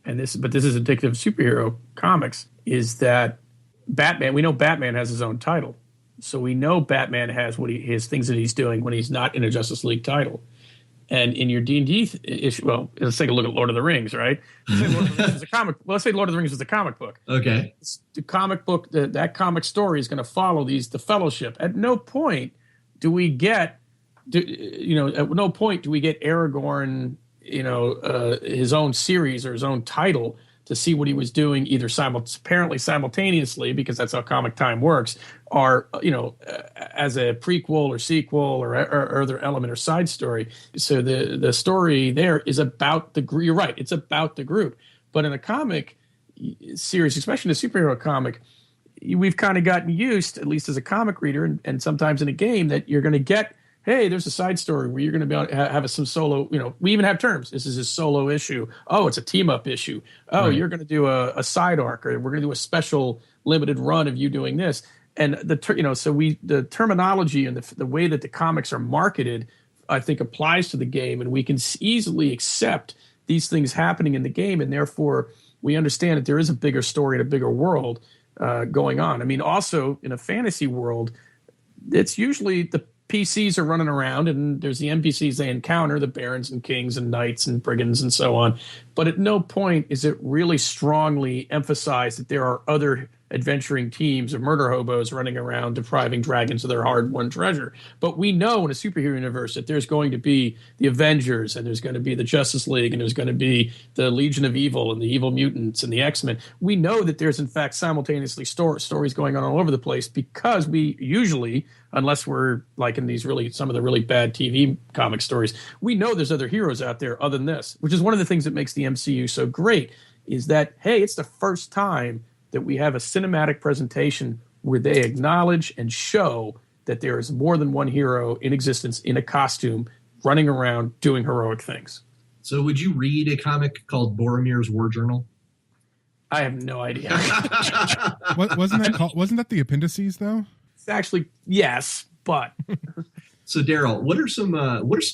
but this is indicative of superhero comics, is that Batman. We know Batman has his own title, so we know Batman has his things that he's doing when he's not in a Justice League title. And in your D&D issue, well, let's take a look at Lord of the Rings, right? Let's say Lord of the Rings was a comic book. Okay. The comic book, that comic story is going to follow the Fellowship. At no point do we get, Aragorn, his own series or his own title to see what he was doing either apparently simultaneously, because that's how comic time works, or as a prequel or sequel or other element or side story. So the story there is about the group. You're right, it's about the group. But in a comic series, especially in a superhero comic, we've kind of gotten used, at least as a comic reader and sometimes in a game, that you're going to get, hey, there's a side story where you're going to be able to have some solo, we even have terms. This is a solo issue. Oh, it's a team up issue. Oh, right. You're going to do a side arc, or we're going to do a special limited run of you doing this. And the terminology and the way that the comics are marketed, I think, applies to the game, and we can easily accept these things happening in the game, and therefore we understand that there is a bigger story and a bigger world going on. I mean, also in a fantasy world, it's usually the PCs are running around and there's the NPCs they encounter, the barons and kings and knights and brigands and so on. But at no point is it really strongly emphasized that there are other adventuring teams of murder hobos running around depriving dragons of their hard-won treasure. But we know in a superhero universe that there's going to be the Avengers, and there's going to be the Justice League, and there's going to be the Legion of Evil and the Evil Mutants and the X-Men. We know that there's, in fact, simultaneously stories going on all over the place, because we usually, unless we're like in these some of the really bad TV comic stories, we know there's other heroes out there other than this, which is one of the things that makes the MCU so great, is that, hey, it's the first time that we have a cinematic presentation where they acknowledge and show that there is more than one hero in existence in a costume running around doing heroic things. So would you read a comic called Boromir's War Journal? I have no idea. Wasn't that the appendices, though? It's actually, yes, but... So, Daryl, what are some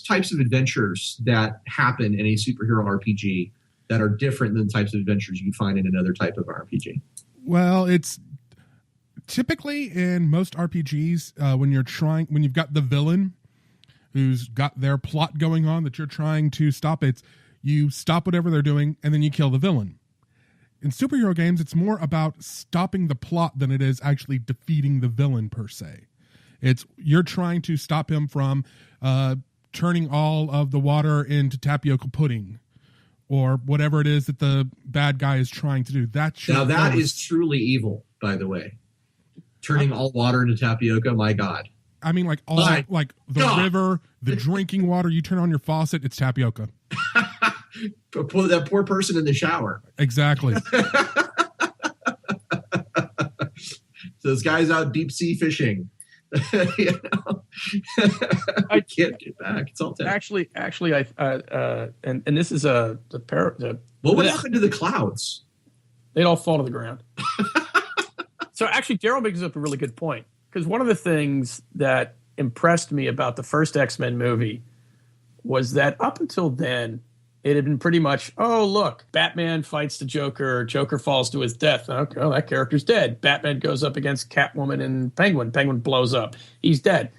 types of adventures that happen in a superhero RPG that are different than the types of adventures you find in another type of RPG? Well, it's typically in most RPGs when you've got the villain who's got their plot going on that you're trying to stop. You stop whatever they're doing and then you kill the villain. In superhero games, it's more about stopping the plot than it is actually defeating the villain per se. You're trying to stop him from turning all of the water into tapioca pudding, or whatever it is that the bad guy is trying to do. That is truly evil, by the way. Turning all water into tapioca, my God. I mean, like the river, the drinking water. You turn on your faucet, it's tapioca. That poor person in the shower. Exactly. Those guys out deep sea fishing. You know? I can't get back. It's all actually. And this is what would happen to the clouds? They'd all fall to the ground. So actually, Daryl brings up a really good point, because one of the things that impressed me about the first X-Men movie was that up until then, it had been pretty much, oh, look, Batman fights the Joker. Joker falls to his death. Okay, well, that character's dead. Batman goes up against Catwoman and Penguin. Penguin blows up. He's dead.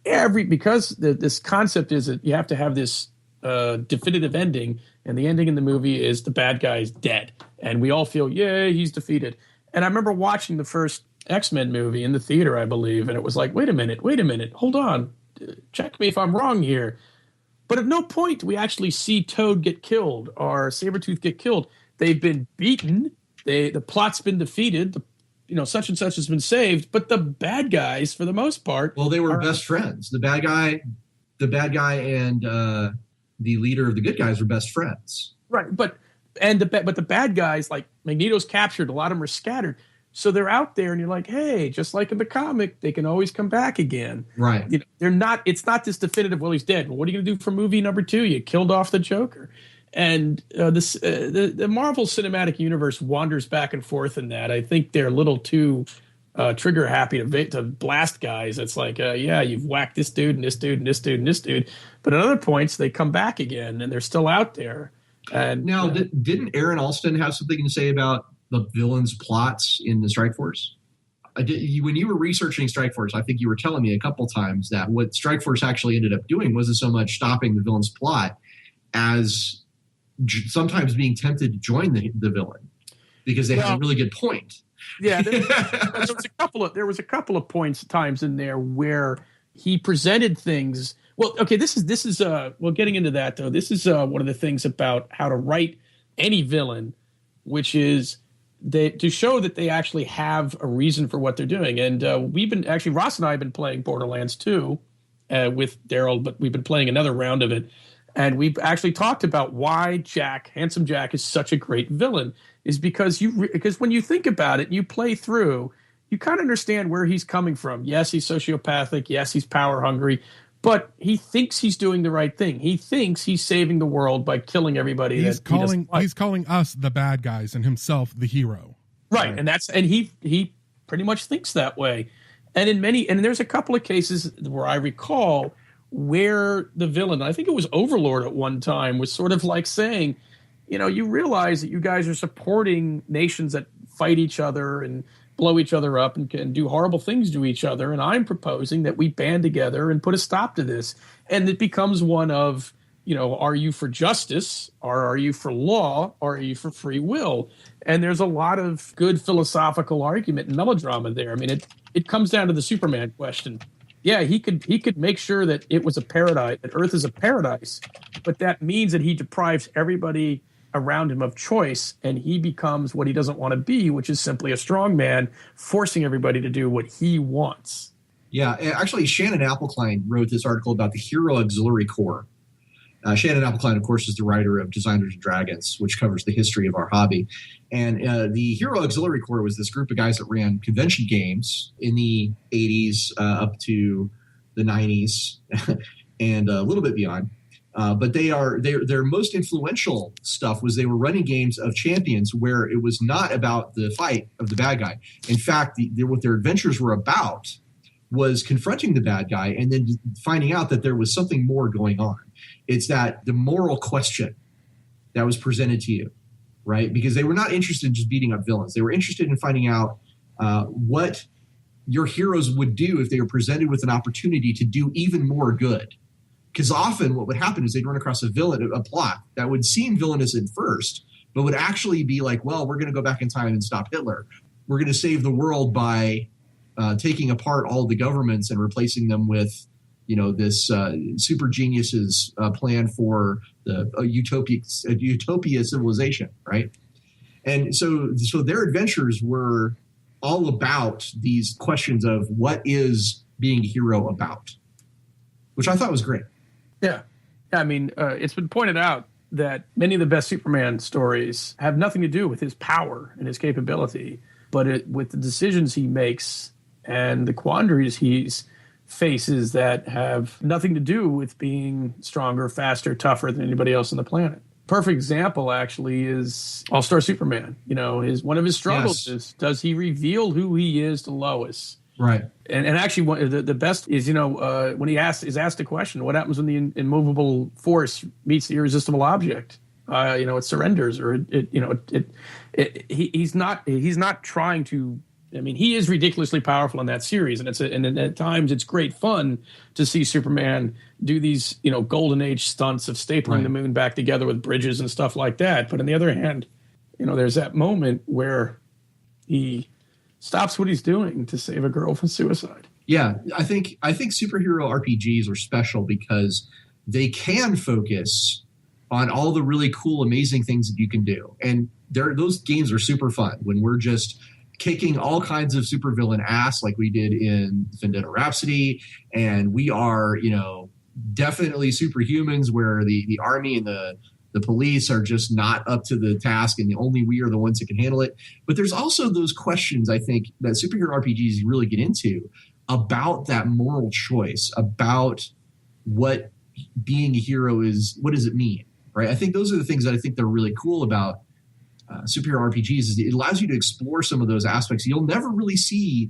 Because this concept is that you have to have this definitive ending, and the ending in the movie is the bad guy's dead. And we all feel, yay, he's defeated. And I remember watching the first X-Men movie in the theater, I believe, and it was like, wait a minute, hold on. Check me if I'm wrong here. But at no point do we actually see Toad get killed or Sabretooth get killed. They've been beaten. The plot's been defeated. Such and such has been saved. But the bad guys, for the most part, they were best friends. The bad guy, and the leader of the good guys were best friends. Right, but the bad guys, like Magneto's captured. A lot of them are scattered. So they're out there, and you're like, hey, just like in the comic, they can always come back again. Right. They're not. It's not this definitive. Well, he's dead. Well, what are you going to do for movie number 2? You killed off the Joker, and the Marvel Cinematic Universe wanders back and forth in that. I think they're a little too trigger happy to blast guys. It's like, you've whacked this dude and this dude and this dude and this dude, but at other points they come back again and they're still out there. And now, didn't Aaron Alston have something to say about the villains' plots in the Strike Force? When you were researching Strike Force, I think you were telling me a couple times that what Strike Force actually ended up doing wasn't so much stopping the villain's plot as sometimes being tempted to join the villain because they had a really good point. Yeah, there was a couple of times in there where he presented things. Well, okay, this is getting into that though. This is one of the things about how to write any villain, which is to show that they actually have a reason for what they're doing. And Ross and I have been playing Borderlands 2 with Daryl, but we've been playing another round of it. And we've actually talked about why Handsome Jack is such a great villain, is because when you think about it, you play through, you kind of understand where he's coming from. Yes, he's sociopathic. Yes, he's power hungry. But he thinks he's doing the right thing. He thinks he's saving the world by killing everybody. He's calling us the bad guys and himself the hero. Right. And he pretty much thinks that way. And there's a couple of cases where I recall where the villain, I think it was Overlord at one time, was sort of like saying, you realize that you guys are supporting nations that fight each other and blow each other up and can do horrible things to each other. And I'm proposing that we band together and put a stop to this. And it becomes one of are you for justice, or are you for law, or are you for free will? And there's a lot of good philosophical argument and melodrama there. I mean, it comes down to the Superman question. Yeah, he could make sure that it was a paradise, that Earth is a paradise, but that means that he deprives everybody around him of choice, and he becomes what he doesn't want to be, which is simply a strong man, forcing everybody to do what he wants. Yeah, actually, Shannon Appelcline wrote this article about the Hero Auxiliary Corps. Shannon Appelcline, of course, is the writer of Designers and Dragons, which covers the history of our hobby. And the Hero Auxiliary Corps was this group of guys that ran convention games in the 80s up to the 90s and a little bit beyond. But their most influential stuff was they were running games of champions where it was not about the fight of the bad guy. In fact, what their adventures were about was confronting the bad guy and then finding out that there was something more going on. It's that the moral question that was presented to you, right? Because they were not interested in just beating up villains. They were interested in finding out what your heroes would do if they were presented with an opportunity to do even more good. Because often what would happen is they'd run across a plot that would seem villainous at first, but would actually be like, well, we're going to go back in time and stop Hitler. We're going to save the world by taking apart all the governments and replacing them with, this super genius's plan for a utopia civilization, right? And so their adventures were all about these questions of what is being a hero about, which I thought was great. Yeah. I mean, it's been pointed out that many of the best Superman stories have nothing to do with his power and his capability, but with the decisions he makes and the quandaries he faces that have nothing to do with being stronger, faster, tougher than anybody else on the planet. Perfect example, actually, is All-Star Superman. One of his struggles is, does he reveal who he is to Lois? Right. And actually, the best is, when he is asked a question, what happens when the immovable force meets the irresistible object? It surrenders, or he's not trying to. I mean, he is ridiculously powerful in that series, and at times it's great fun to see Superman do these, golden age stunts of stapling the moon back together with bridges and stuff like that. But on the other hand, there's that moment where he stops what he's doing to save a girl from suicide. Yeah, I think superhero RPGs are special because they can focus on all the really cool, amazing things that you can do, and those games are super fun when we're just kicking all kinds of supervillain ass like we did in Vendetta Rhapsody, and we are, definitely superhumans where the army and the police are just not up to the task, and only we are the ones that can handle it. But there's also those questions, I think, that superhero RPGs really get into about that moral choice, about what being a hero is, what does it mean, right? I think those are the things that I think they're really cool about superhero RPGs, is it allows you to explore some of those aspects you'll never really see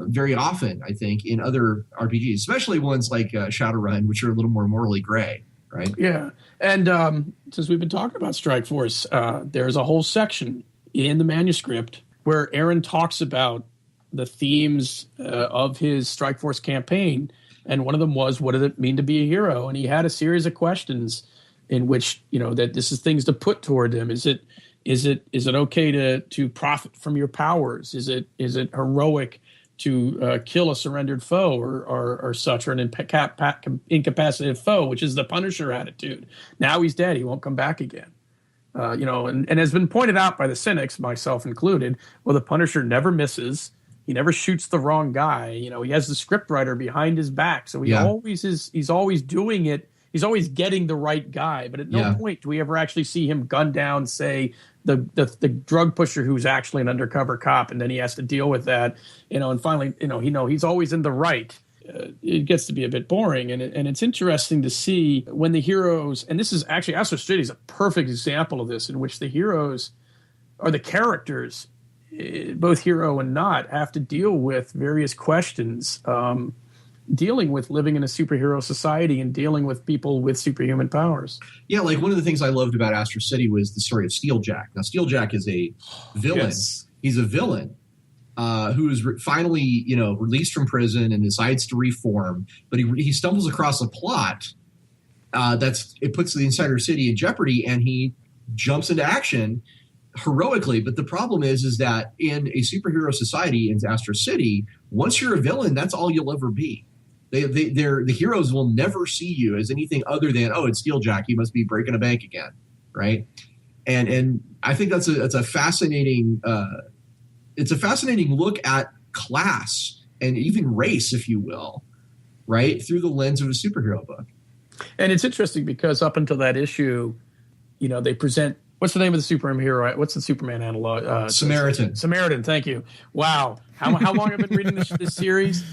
very often, I think, in other RPGs, especially ones like Shadowrun, which are a little more morally gray, right? Yeah. And since we've been talking about Strike Force, there's a whole section in the manuscript where Aaron talks about the themes of his Strike Force campaign. And one of them was, what does it mean to be a hero? And he had a series of questions in which, that this is things to put toward him. Is it okay to profit from your powers? Is it heroic to kill a surrendered foe or such, or an incapacitated foe, which is the Punisher attitude? Now he's dead; he won't come back again. And has been pointed out by the cynics, myself included. Well, the Punisher never misses. He never shoots the wrong guy. He has the scriptwriter behind his back, so always is. He's always doing it. He's always getting the right guy, but at no point do we ever actually see him gun down, say, the drug pusher who's actually an undercover cop, and then he has to deal with that, and finally, he's always in the right. It gets to be a bit boring, and it's interesting to see when the heroes, and this is actually, Astro City is a perfect example of this, in which the heroes or the characters, both hero and not, have to deal with various questions, dealing with living in a superhero society and dealing with people with superhuman powers. Yeah, like one of the things I loved about Astro City was the story of Steeljack. Now, Steeljack is a villain. Yes. He's a villain who is finally, released from prison and decides to reform. But he stumbles across a plot it puts the entire city in jeopardy, and he jumps into action heroically. But the problem is that in a superhero society in Astro City, once you're a villain, that's all you'll ever be. The heroes will never see you as anything other than, oh, it's Steeljack, he must be breaking a bank again, right? And I think that's a fascinating look at class and even race, if you will, right, through the lens of a superhero book. And it's interesting because up until that issue, they present, what's the name of the superhero? What's the Superman analog? Samaritan. Samaritan. Thank you. Wow. How long have I been reading this series?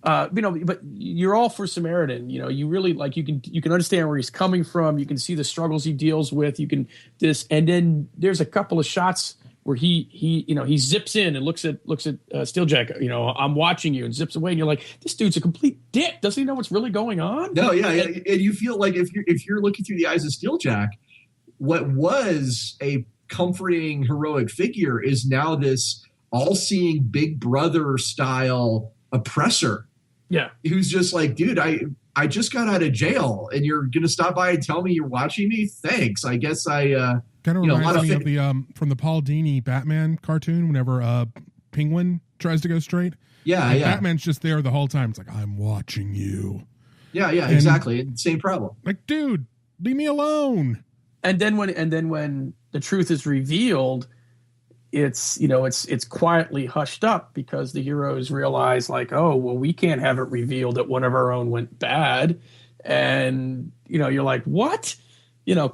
But you're all for Samaritan. You really you can understand where he's coming from. You can see the struggles he deals with. And then there's a couple of shots where he zips in and looks at Steeljack. I'm watching you, and zips away, and you're like, this dude's a complete dick. Doesn't he know what's really going on? No, yeah, and you feel like if you're looking through the eyes of Steeljack, what was a comforting, heroic figure is now this all-seeing Big Brother style oppressor. Yeah, who's just like, dude, I just got out of jail, and you're gonna stop by and tell me you're watching me? Thanks. I guess I kind of reminds me of the from the Paul Dini Batman cartoon. Whenever Penguin tries to go straight, yeah. Batman's just there the whole time. It's like, I'm watching you. Yeah, exactly. Same problem. Like, dude, leave me alone. And then when the truth is revealed, it's quietly hushed up because the heroes realize, like, oh, well, we can't have it revealed that one of our own went bad, and you're like, what?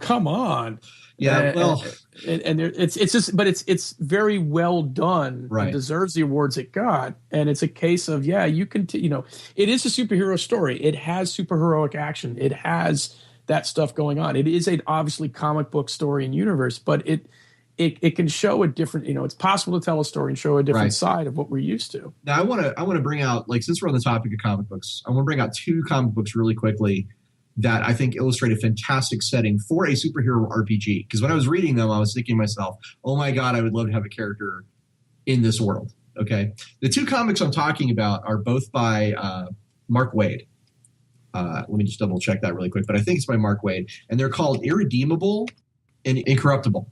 Come on. Yeah, well, and it's very well done. Right. It deserves the awards it got, and it's a case of, you can it is a superhero story. It has superheroic action. It has that stuff going on. It is an obviously comic book story and universe, but it can show a different, it's possible to tell a story and show a different side of what we're used to. Now I want to bring out, like, since we're on the topic of comic books, I want to bring out two comic books really quickly that I think illustrate a fantastic setting for a superhero RPG. Because when I was reading them, I was thinking to myself, oh my God, I would love to have a character in this world. Okay. The two comics I'm talking about are both by Mark Waid. Let me just double check that really quick, but I think it's by Mark Waid, and they're called Irredeemable and Incorruptible.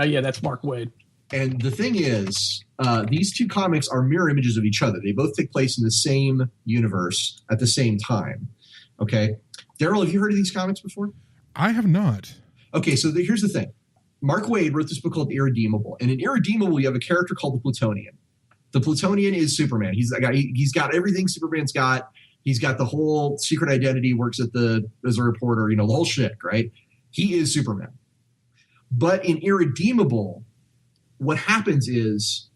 Yeah, that's Mark Waid. And the thing is, these two comics are mirror images of each other. They both take place in the same universe at the same time. Okay. Daryl, have you heard of these comics before? I have not. Okay, so here's the thing. Mark Waid wrote this book called Irredeemable. And in Irredeemable, you have a character called the Plutonian. The Plutonian is Superman. He's got everything Superman's got. He's got the whole secret identity, works as a reporter, the whole shit, right? He is Superman. But in Irredeemable, what happens is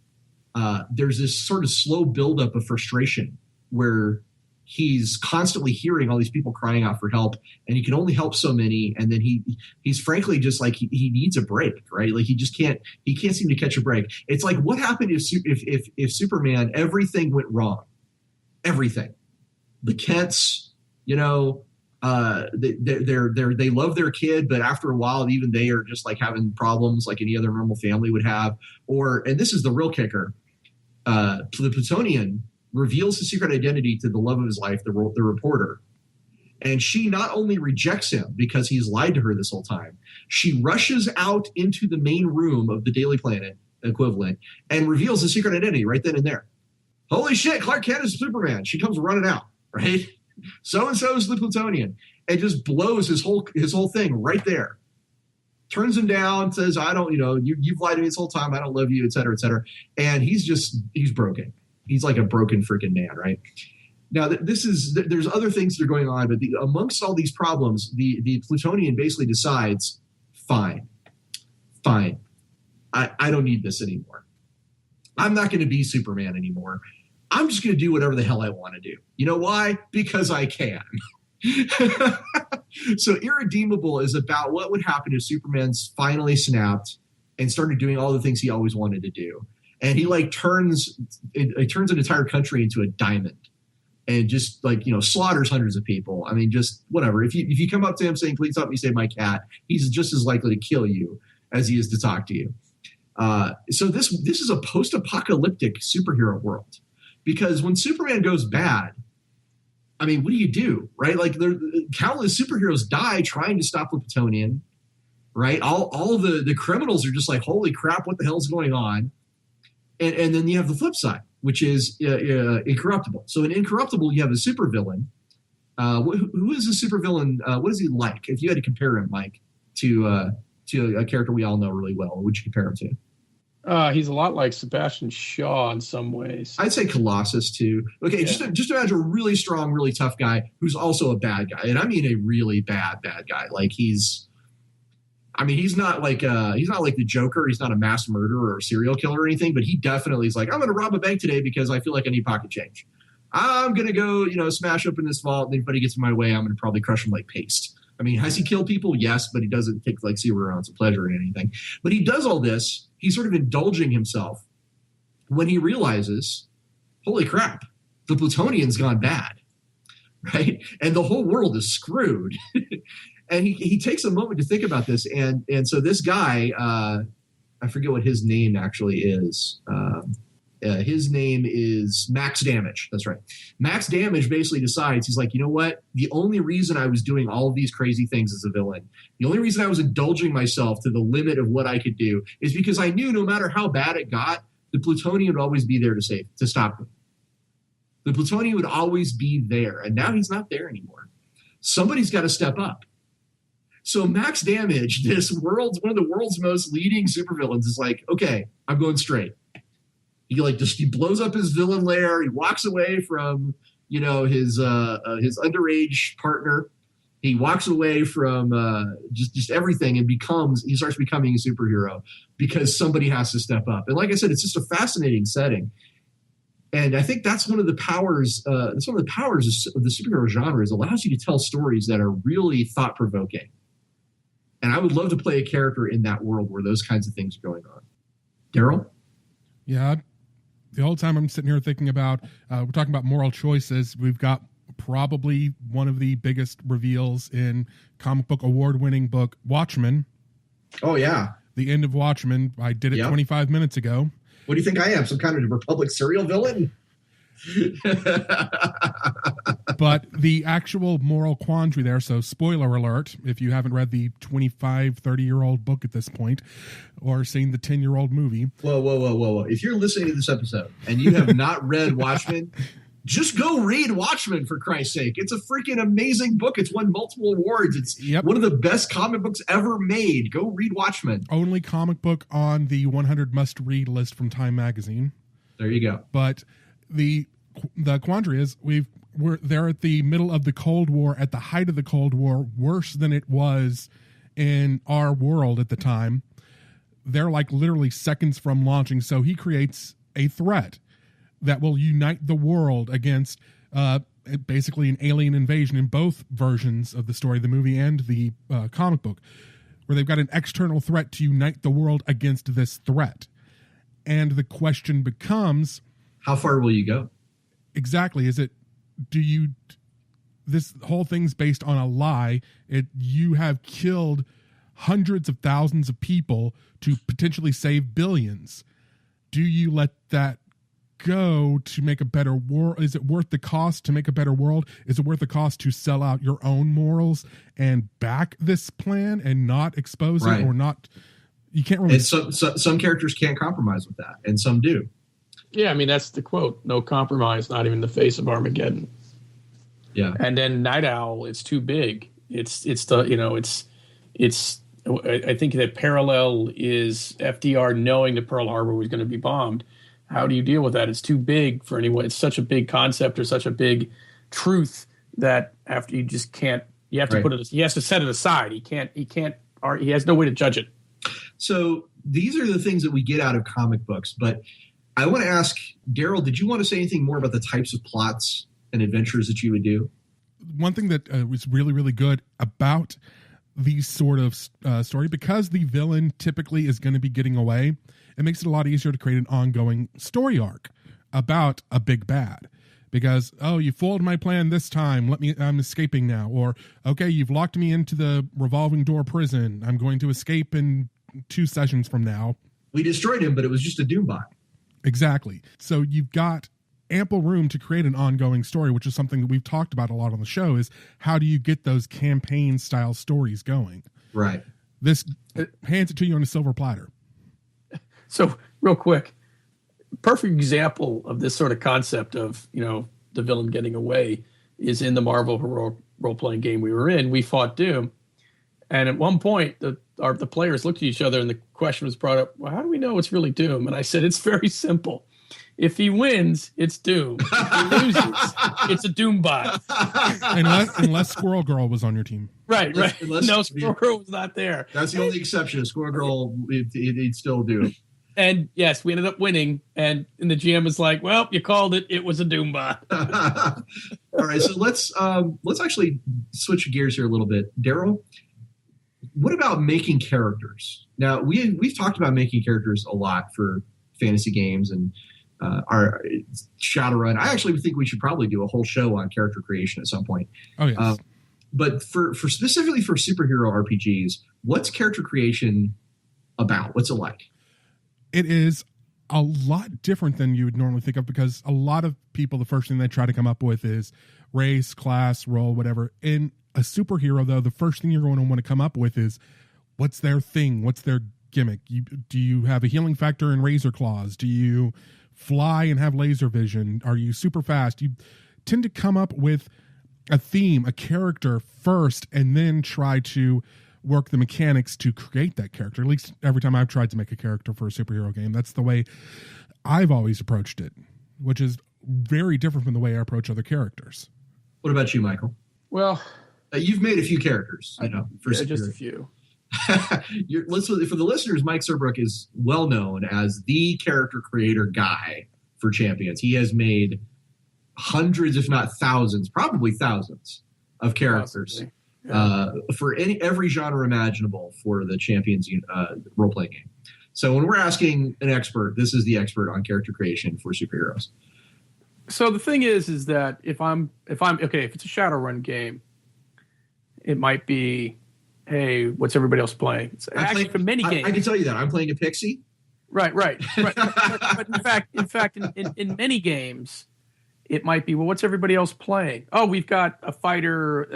there's this sort of slow buildup of frustration where he's constantly hearing all these people crying out for help, and he can only help so many. And then he's frankly just like, he needs a break, right? Like he can't seem to catch a break. It's like, what happened if Superman, everything went wrong? Everything. The Kents, they love their kid, but after a while, even they are just like having problems like any other normal family would have. And this is the real kicker. The Plutonian reveals his secret identity to the love of his life, the reporter. And she not only rejects him because he's lied to her this whole time, she rushes out into the main room of the Daily Planet equivalent and reveals his secret identity right then and there. Holy shit, Clark Kent is Superman. She comes running out, right? So-and-so is the Plutonian, and just blows his whole thing right there. Turns him down, says, I don't, you've lied to me this whole time. I don't love you, et cetera, et cetera. And he's broken. He's like a broken freaking man, right? Now, there's other things that are going on, but amongst all these problems, the Plutonian basically decides, fine. I don't need this anymore. I'm not going to be Superman anymore. I'm just going to do whatever the hell I want to do. You know why? Because I can. So Irredeemable is about what would happen if Superman's finally snapped and started doing all the things he always wanted to do. And he turns an entire country into a diamond and just slaughters hundreds of people. I mean, just whatever. If you come up to him saying, please help me save my cat, he's just as likely to kill you as he is to talk to you. So this is a post-apocalyptic superhero world, because when Superman goes bad, I mean, what do? Right? Like, countless superheroes die trying to stop the Plutonian, right? All the criminals are just like, holy crap, what the hell's going on? And then you have the flip side, which is Incorruptible. So in Incorruptible, you have a supervillain. Who is a supervillain? What is he like? If you had to compare him, Mike, to a character we all know really well, what would you compare him to? He's a lot like Sebastian Shaw in some ways. I'd say Colossus too. Okay, Yeah. just imagine a really strong, really tough guy who's also a bad guy, and I mean a really bad guy. Like he's not like the Joker. He's not a mass murderer or a serial killer or anything, but he definitely is like, I'm going to rob a bank today because I feel like I need pocket change. I'm going to go, smash open this vault. And if anybody gets in my way, I'm going to probably crush him like paste. I mean, has he killed people? Yes, but he doesn't take like 0 ounce of pleasure in anything. But he does all this. He's sort of indulging himself when he realizes, holy crap, the Plutonian's gone bad, right? And the whole world is screwed. And he takes a moment to think about this. And so this guy, I forget what his name actually is. His name is Max Damage. That's right. Max Damage basically decides, he's like, you know what? The only reason I was doing all of these crazy things as a villain, the only reason I was indulging myself to the limit of what I could do is because I knew no matter how bad it got, the Plutonian would always be there to stop me. The Plutonian would always be there. And now he's not there anymore. Somebody's got to step up. So Max Damage, one of the world's most leading supervillains, is like, okay, I'm going straight. He blows up his villain lair. He walks away from, his underage partner. He walks away from just everything and he starts becoming a superhero because somebody has to step up. And like I said, it's just a fascinating setting. And I think that's one of the powers. That's one of the powers of the superhero genre is it allows you to tell stories that are really thought provoking. And I would love to play a character in that world where those kinds of things are going on. Daryl? Yeah. The whole time I'm sitting here thinking about, we're talking about moral choices. We've got probably one of the biggest reveals in comic book award-winning book Watchmen. Oh, yeah. The end of Watchmen. I did it 25 minutes ago. What do you think I am? Some kind of Republic serial villain? But the actual moral quandary there, so spoiler alert, if you haven't read the 25, 30-year-old book at this point or seen the 10-year-old movie. Whoa. If you're listening to this episode and you have not read Watchmen, just go read Watchmen, for Christ's sake. It's a freaking amazing book. It's won multiple awards. It's one of the best comic books ever made. Go read Watchmen. Only comic book on the 100 must-read list from Time Magazine. There you go. But the quandary is we're there at the middle of the Cold War, at the height of the Cold War, worse than it was in our world at the time. They're like literally seconds from launching. So he creates a threat that will unite the world against basically an alien invasion in both versions of the story, the movie and the comic book, where they've got an external threat to unite the world against this threat. And the question becomes, how far will you go? Exactly. This whole thing's based on a lie. You have killed hundreds of thousands of people to potentially save billions. Do you let that go to make a better world? Is it worth the cost to make a better world? Is it worth the cost to sell out your own morals and back this plan and not expose it or not? You can't really. And some characters can't compromise with that, and some do. Yeah, I mean, that's the quote: "No compromise, not even in the face of Armageddon." Yeah, and then Night Owl, it's too big. I think that parallel is FDR knowing that Pearl Harbor was going to be bombed. How do you deal with that? It's too big for anyone. It's such a big concept or such a big truth that after you just can't. You have to put it. He has to set it aside. He can't. He has no way to judge it. So these are the things that we get out of comic books. But I want to ask Daryl, did you want to say anything more about the types of plots and adventures that you would do? One thing that was really, really good about these sort of story, because the villain typically is going to be getting away, it makes it a lot easier to create an ongoing story arc about a big bad. Because, you foiled my plan this time. I'm escaping now. Or, okay, you've locked me into the revolving door prison. I'm going to escape in 2 sessions from now. We destroyed him, but it was just a Doombot. Exactly. So you've got ample room to create an ongoing story, which is something that we've talked about a lot on the show, is how do you get those campaign style stories going? Right. This hands it to you on a silver platter. So real quick, perfect example of this sort of concept of, the villain getting away is in the Marvel role-playing game we were in. We fought Doom. And at one point, the players looked at each other and the question was brought up, well, how do we know it's really Doom? And I said, it's very simple. If he wins, it's Doom. If he loses, it's a Doom bot. Unless Squirrel Girl was on your team. Right. No, Squirrel Girl was not there. That's the only exception. Squirrel Girl, it'd still do. And yes, we ended up winning. And the GM was like, well, you called it. It was a Doom bot. All right. So let's actually switch gears here a little bit. Daryl, what about making characters? Now, we've talked about making characters a lot for fantasy games and our Shadowrun. I actually think we should probably do a whole show on character creation at some point. Oh, yes. But for specifically for superhero RPGs, what's character creation about? What's it like? It is a lot different than you would normally think of, because a lot of people, the first thing they try to come up with is race, class, role, whatever. In a superhero, though, the first thing you're going to want to come up with is what's their thing, what's their gimmick. Do you have a healing factor and razor claws? Do you fly and have laser vision? Are you super fast? You tend to come up with a theme, a character first, and then try to work the mechanics to create that character. At least every time I've tried to make a character for a superhero game, that's the way I've always approached it, which is very different from the way I approach other characters. What about you, Michael? Well, you've made a few characters, just a few. For the listeners, Mike Surbrook is well known as the character creator guy for Champions. He has made hundreds, if not thousands, probably thousands of characters for every genre imaginable for the Champions role-playing game. So when we're asking an expert, this is the expert on character creation for superheroes. So the thing is that if it's a Shadowrun game, it might be, hey, what's everybody else playing? It's actually for many games. I can tell you that I'm playing a pixie. Right. But in fact, in many games, it might be, well, what's everybody else playing? Oh, we've got a fighter.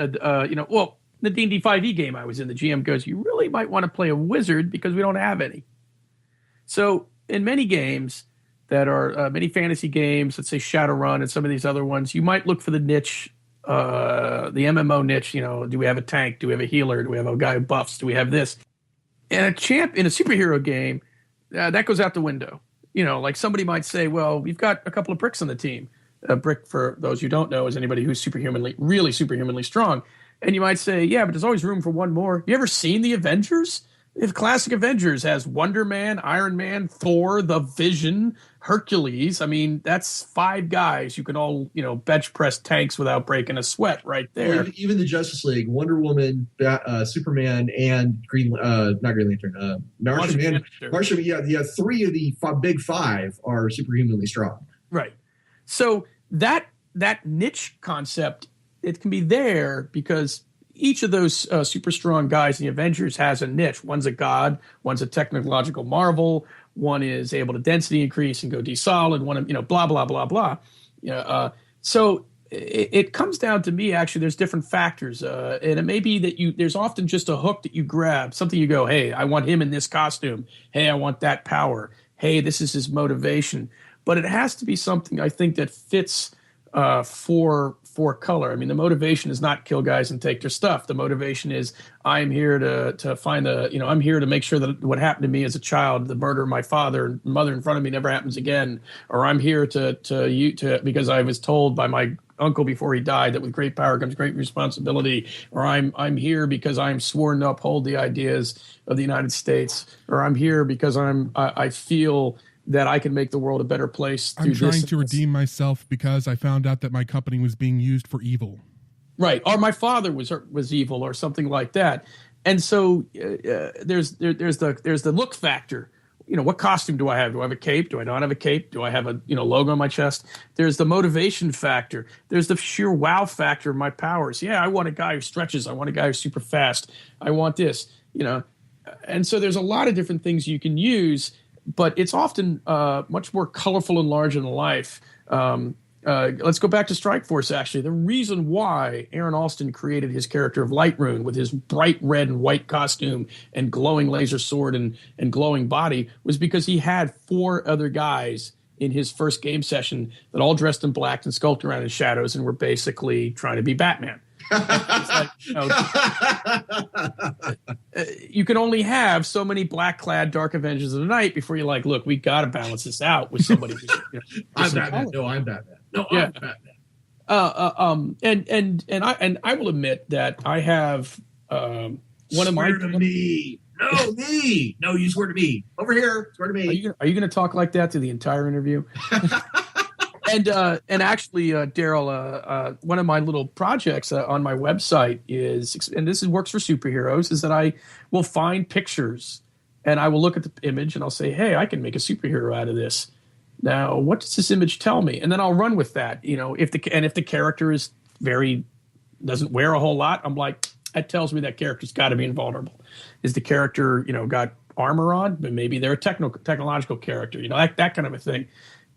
The D&D 5e game I was in, the GM goes, you really might want to play a wizard because we don't have any. So in many games that are many fantasy games, let's say Shadowrun and some of these other ones, you might look for the niche. The MMO niche, do we have a tank? Do we have a healer? Do we have a guy who buffs? Do we have this? And a champ in a superhero game, that goes out the window. Like somebody might say, well, we've got a couple of bricks on the team. A brick, for those who don't know, is anybody who's really superhumanly strong. And you might say, yeah, but there's always room for one more. You ever seen the Avengers? If classic Avengers has Wonder Man, Iron Man, Thor, the Vision, Hercules, I mean, that's 5 guys you can all, bench press tanks without breaking a sweat right there. Well, even the Justice League, Wonder Woman, Superman, and not Green Lantern, Martian. Yeah, 3 of the big 5 are superhumanly strong. Right. So that niche concept, it can be there because each of those super strong guys in the Avengers has a niche. One's a god, one's a technological marvel, one is able to density increase and go desolid, one, blah, blah, blah, blah. So it comes down to me, actually, there's different factors. And it may be that there's often just a hook that you grab, something you go, hey, I want him in this costume. Hey, I want that power. Hey, this is his motivation. But it has to be something, I think, that fits for color. I mean, the motivation is not kill guys and take their stuff. The motivation is I'm here to find I'm here to make sure that what happened to me as a child, the murder of my father and mother in front of me, never happens again. Or I'm here to because I was told by my uncle before he died that with great power comes great responsibility. Or I'm here because I'm sworn to uphold the ideas of the United States. Or I'm here because I feel that I can make the world a better place. I'm trying to redeem myself because I found out that my company was being used for evil. Right. Or my father was evil or something like that. And so there's the look factor. What costume do I have? Do I have a cape? Do I not have a cape? Do I have a logo on my chest? There's the motivation factor. There's the sheer wow factor of my powers. Yeah, I want a guy who stretches. I want a guy who's super fast. I want this. And so there's a lot of different things you can use. But it's often much more colorful and larger than life. Let's go back to Strike Force, actually. The reason why Aaron Alston created his character of Lightroon with his bright red and white costume and glowing laser sword and glowing body was because he had 4 other guys in his first game session that all dressed in black and skulked around in shadows and were basically trying to be Batman. Like, you can only have so many black-clad Dark Avengers of the Night before you're like, look, we got to balance this out with somebody who's, I'm Batman. No, I'm Batman. No, I'm Batman. And I will admit that I have one of my. Swear to me. No, me. No, you swear to me. Over here. Swear to me. Are you going to talk like that to the entire interview? And actually, Daryl, one of my little projects on my website is, and this works for superheroes, is that I will find pictures and I will look at the image and I'll say, hey, I can make a superhero out of this. Now, what does this image tell me? And then I'll run with that. If the character is doesn't wear a whole lot, I'm like, that tells me that character's got to be invulnerable. Is the character, got armor on, but maybe they're a technological character, that kind of a thing.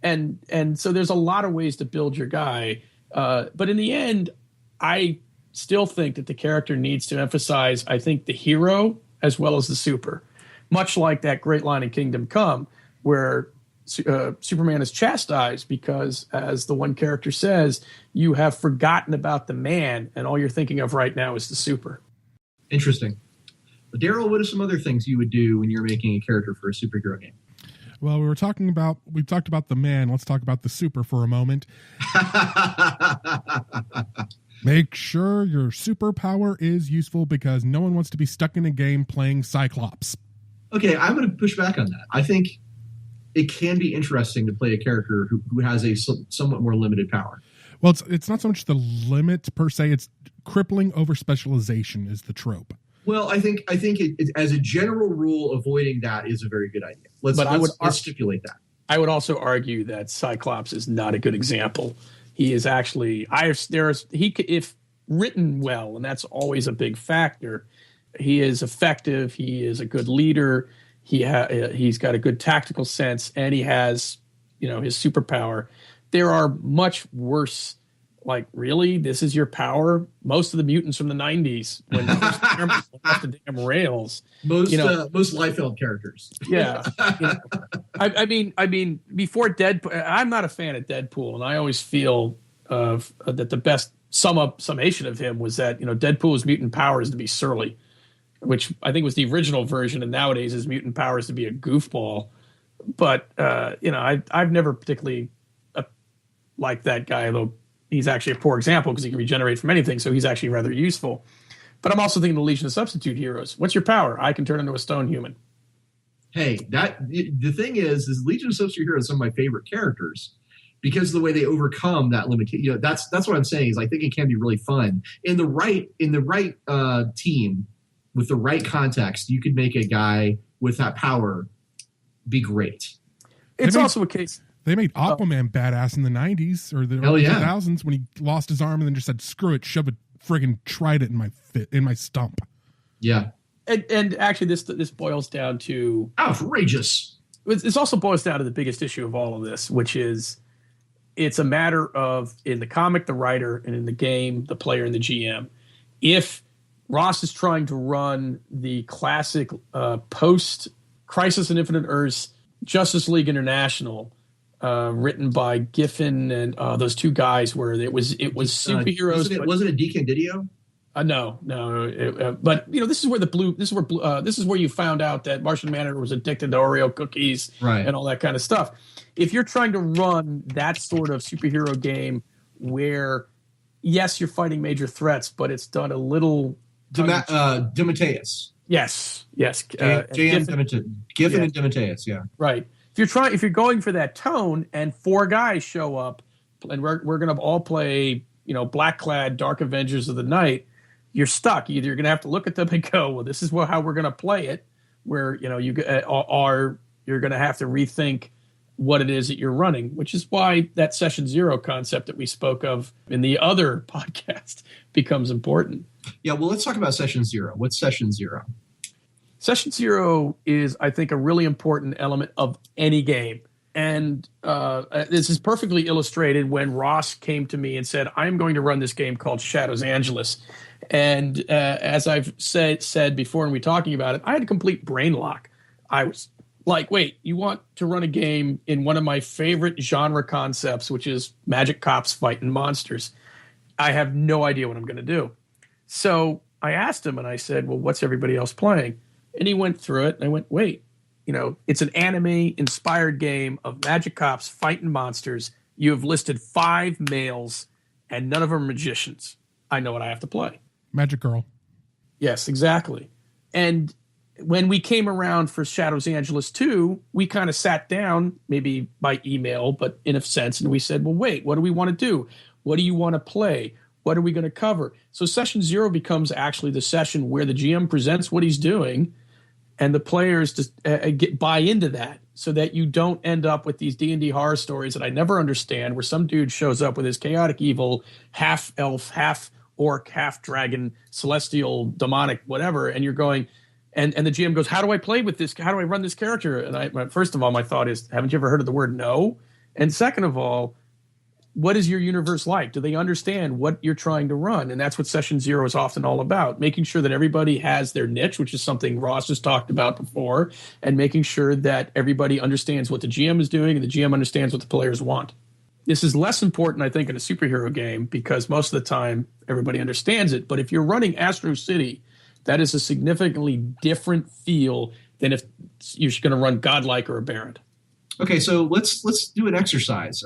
And so there's a lot of ways to build your guy. But in the end, I still think that the character needs to emphasize, I think, the hero as well as the super. Much like that great line in Kingdom Come, where Superman is chastised because, as the one character says, you have forgotten about the man, and all you're thinking of right now is the super. Interesting. Daryl, what are some other things you would do when you're making a character for a superhero game? Well, we talked about the man. Let's talk about the super for a moment. Make sure your superpower is useful because no one wants to be stuck in a game playing Cyclops. Okay, I'm going to push back on that. I think it can be interesting to play a character who has a somewhat more limited power. Well, it's not so much the limit per se. It's crippling over specialization is the trope. Well, I think it, as a general rule, avoiding that is a very good idea. Let's stipulate that. I would also argue that Cyclops is not a good example. He is actually if written well, and that's always a big factor. He is effective. He is a good leader. He's got a good tactical sense, and he has his superpower. There are much worse. Like, really? This is your power? Most of the mutants from the 90s, when off the damn rails. Most Liefeld characters. Yeah. I mean, before Deadpool, I'm not a fan of Deadpool, and I always feel that the best summation of him was that, Deadpool's mutant power is to be surly, which I think was the original version, and nowadays his mutant power is to be a goofball. But, I've never particularly liked that guy, though. He's actually a poor example because he can regenerate from anything, so he's actually rather useful. But I'm also thinking the Legion of Substitute Heroes. What's your power? I can turn into a stone human. Hey, the thing is Legion of Substitute Heroes are some of my favorite characters because of the way they overcome that limitation. That's what I'm saying is I think it can be really fun. In the right team with the right context, you could make a guy with that power be great. It's also a case. They made Aquaman badass in the 90s or the early 2000s when he lost his arm and then just said, screw it, shove a friggin' trident in my stump. Yeah. And actually this boils down to... outrageous. This also boils down to the biggest issue of all of this, which is it's a matter of, in the comic, the writer, and in the game, the player and the GM. If Ross is trying to run the classic post-Crisis on Infinite Earths Justice League International... written by Giffen and those two guys, where it was superheroes. Wasn't it Deacon Didio? No. But this is where you found out that Martian Manhunter was addicted to Oreo cookies, right, and all that kind of stuff. If you're trying to run that sort of superhero game, where yes, you're fighting major threats, but it's done a little. DeMatteis. Yes. Giffen and DeMatteis. Yeah. Right. If you're going for that tone and 4 guys show up and we're going to all play, black-clad Dark Avengers of the Night, you're stuck. Either you're going to have to look at them and go, well, this is how we're going to play it, where, or you're going to have to rethink what it is that you're running, which is why that Session Zero concept that we spoke of in the other podcast becomes important. Yeah, well, let's talk about Session Zero. What's Session Zero? Session Zero is, I think, a really important element of any game. And this is perfectly illustrated when Ross came to me and said, I'm going to run this game called Shadows Angelus. And as I've said before, and we talking about it, I had a complete brain lock. I was like, wait, you want to run a game in one of my favorite genre concepts, which is magic cops fighting monsters. I have no idea what I'm going to do. So I asked him and I said, well, what's everybody else playing? And he went through it and I went, wait, it's an anime inspired game of magic cops fighting monsters. You have listed 5 males and none of them are magicians. I know what I have to play. Magic Girl. Yes, exactly. And when we came around for Shadows Angelus 2, we kind of sat down, maybe by email, but in a sense, and we said, well, wait, what do we want to do? What do you want to play? What are we going to cover? So session 0 becomes actually the session where the GM presents what he's doing and the players just buy into that so that you don't end up with these D&D horror stories that I never understand where some dude shows up with his chaotic evil, half elf, half orc, half dragon, celestial, demonic, whatever, and you're going, and the GM goes, how do I play with this? How do I run this character? And first of all, my thought is, haven't you ever heard of the word no? And second of all, what is your universe like? Do they understand what you're trying to run? And that's what session 0 is often all about, making sure that everybody has their niche, which is something Ross has talked about before, and making sure that everybody understands what the GM is doing and the GM understands what the players want. This is less important, I think, in a superhero game because most of the time everybody understands it. But if you're running Astro City, that is a significantly different feel than if you're going to run Godlike or a Baron. Okay, so let's do an exercise.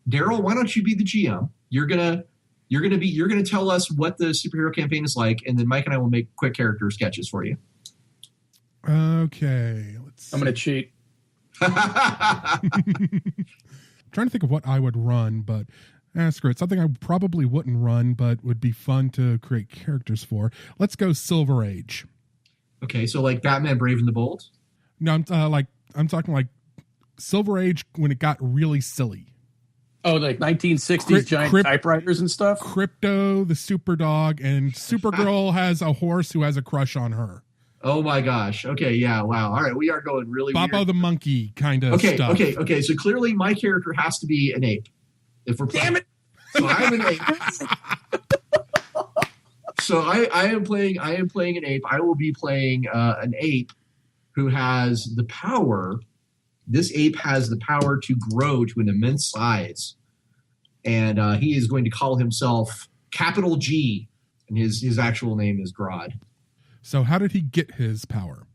Daryl, why don't you be the GM? You're gonna tell us what the superhero campaign is like, and then Mike and I will make quick character sketches for you. Okay, I'm gonna cheat. Trying to think of what I would run, but screw it. Something I probably wouldn't run, but would be fun to create characters for. Let's go Silver Age. Okay, so like Batman Brave and the Bold? No, I'm talking like Silver Age when it got really silly. Oh, like 1960s giant typewriters and stuff? Crypto, the super dog, and Supergirl has a horse who has a crush on her. Oh my gosh. Okay, yeah, wow. All right, we are going really Babo weird. the monkey kind of stuff. Okay. So clearly my character has to be an ape. If we're Damn it! So I'm an ape. So I am playing an ape. I will be playing an ape who has the power. This ape has the power to grow to an immense size, and he is going to call himself Capital G, and his actual name is Grodd. So how did he get his power?